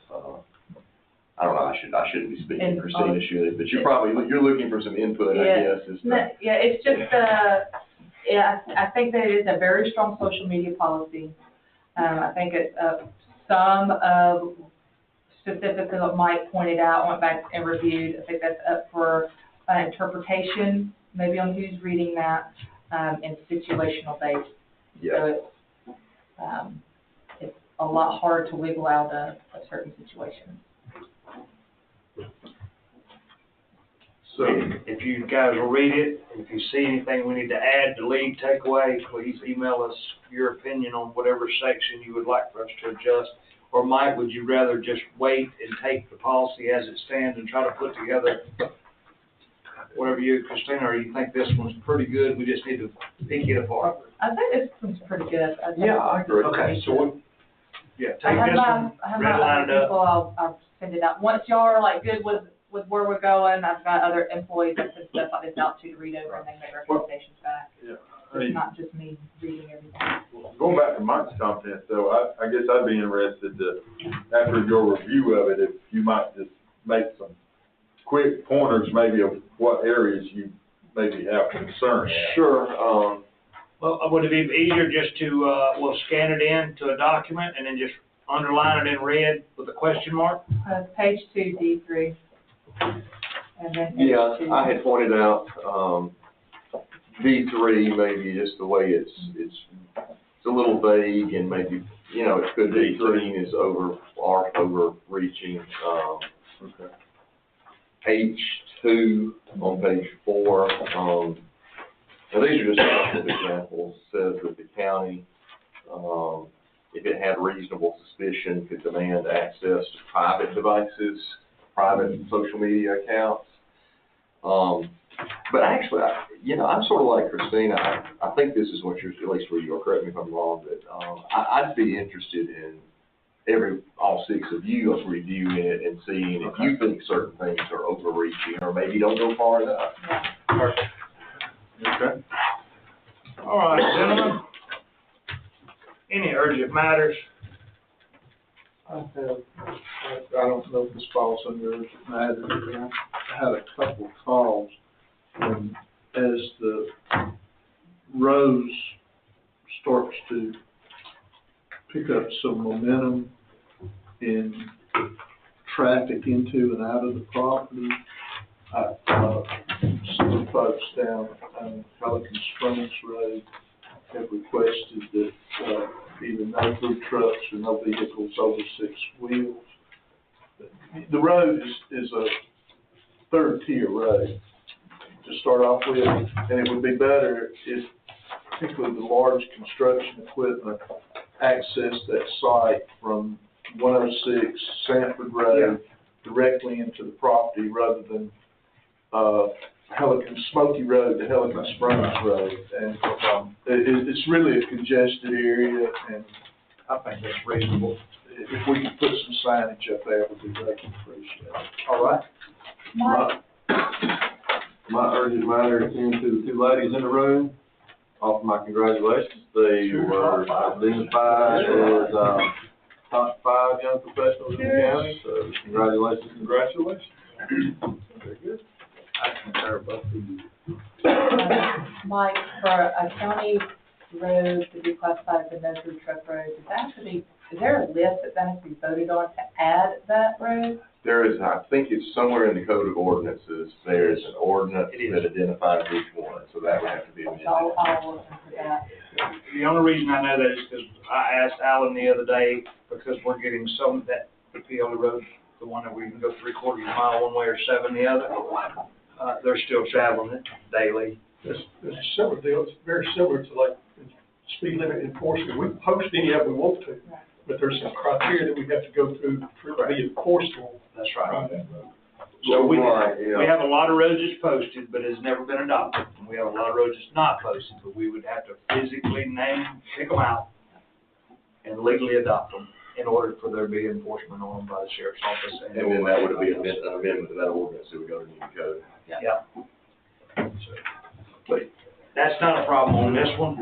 I don't know, I shouldn't be speaking, Christina should, but you're looking for some input, I guess, is the. Yeah, it's just, I think that it is a very strong social media policy. I think it's, some of, specifically what Mike pointed out, went back and reviewed, I think that's up for interpretation, maybe on who's reading that, and situational based. Yeah. So it's a lot harder to wiggle out of certain situations. So if you guys will read it, if you see anything we need to add, delete, take away, please email us your opinion on whatever section you would like for us to adjust. Or Mike, would you rather just wait and take the policy as it stands and try to put together whatever you, Christina, or you think this one's pretty good, we just need to pick it apart? I think this one's pretty good. Yeah, I agree. Okay, so take I have this one, my redline other it up. people, I'll send it out. Once y'all are like good with where we're going, I've got other employees that send stuff like this out to read over and they make recommendations back. Yeah. It's not just me reading everything. Going back to Mike's comment, though, I guess I'd be interested to, after your review of it, if you might just make some quick pointers maybe of what areas you maybe have concern. Sure, Well, would it be easier just to, we'll scan it in to a document and then just underline it in red with a question mark? Page 2, D3. And then page yeah, 2. I had pointed out, D3, maybe just the way it's a little vague, and maybe, you know, it could be seen as overreaching. Okay. H2 on page 4, now these are just a couple of examples. Says that the county, if it had reasonable suspicion, could demand access to private devices, private social media accounts. But actually, I'm sort of like Christina. I think this is what you're, at least where you are, correct me if I'm wrong, but I'd be interested in all 6 of you reviewing it and seeing if you think certain things are overreaching or maybe don't go far enough. Perfect. Okay. All right, gentlemen. Any urgent matters? I don't know if this falls under urgent matters, but I had a couple of calls, and as the Rose starts to pick up some momentum in traffic into and out of the property, some folks down on Pelican Springs Road have requested that either no food trucks or no vehicles over 6 wheels. The road is a 3rd-tier road to start off with, and it would be better if particularly the large construction equipment accessed that site from 106 Sanford Road directly into the property rather than Smoky Road to Pelican Springs Road. And it's really a congested area, and I think that's reasonable. if we could put some signage up there, it would be greatly appreciated. All right. My urgent matter is to the 2 ladies in the room. Offer my congratulations. They were identified as top 5 young professionals in the county. So congratulations. Very good. I concur both of you. Mike, for a county road to be classified as a no-through truck road, does that have to be, is there a list that has to be voted on to add that road? There is, I think it's somewhere in the code of ordinances, there's an ordinance that identifies which one, so that would have to be amended. So I'll look into that. The only reason I know that is because I asked Alan the other day, because we're getting some, that Peoria Road, the one that we can go 3/4 mile one way or 7 the other, they're still traveling it daily. There's several deals, very similar to like speed limit enforcement. We post any of them we want to, but there's some criteria that we have to go through for it to be enforceable. That's right. on that road. So we Yeah. have a lot of roads that's posted, but it's never been adopted. And we have a lot of roads that's not posted, but we would have to physically pick them out and legally adopt them in order for there to be enforcement on them by the sheriff's office. And then that would be an amendment to that ordinance, that would go to new code. Yeah. But that's not a problem on this one.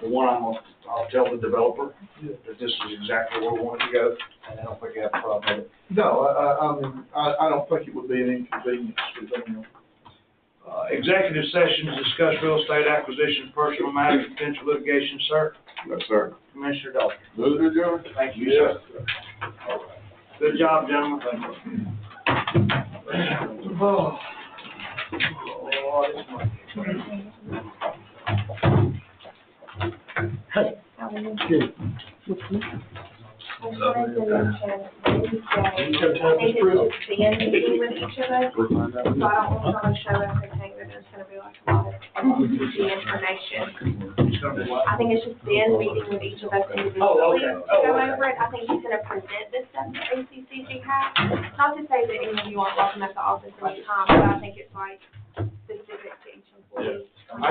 For one, I'll tell the developer that this is exactly where we want it to go, and I don't think you have a problem with it. No, I mean, I don't think it would be an inconvenience for them. Executive sessions, discuss real estate acquisition, personal matters, potential litigation, sir. Yes, sir. Commissioner Dalton. Move to adjourn. Thank you, sir. Good job, gentlemen. Oh. I just wanted to mention Wednesday, I think it's just band meeting with each of us. So I don't want someone to show up and think that there's gonna be like a lot of ACCG information. I think it's just band meeting with each of us individually to go over it. I think he's gonna present this stuff that ACCG has. Not to say that any of you aren't welcome at the office anytime, but I think it's like specific to each employee. I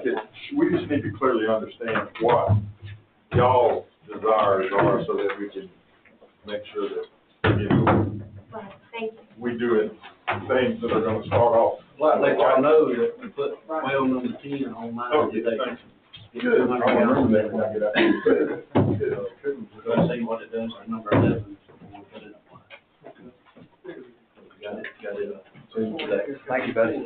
think we just need to clearly understand what y'all desires are so that we can make sure that, you know, Right, thank you. we do it, things that are gonna start off. Like, let y'all know that we put well number 10 on mine Okay, today. thanks. Good, I'll remember that when I get out here. Good. We're gonna see what it does for number 11 before we put it up. Got it, today. Thank you, buddy.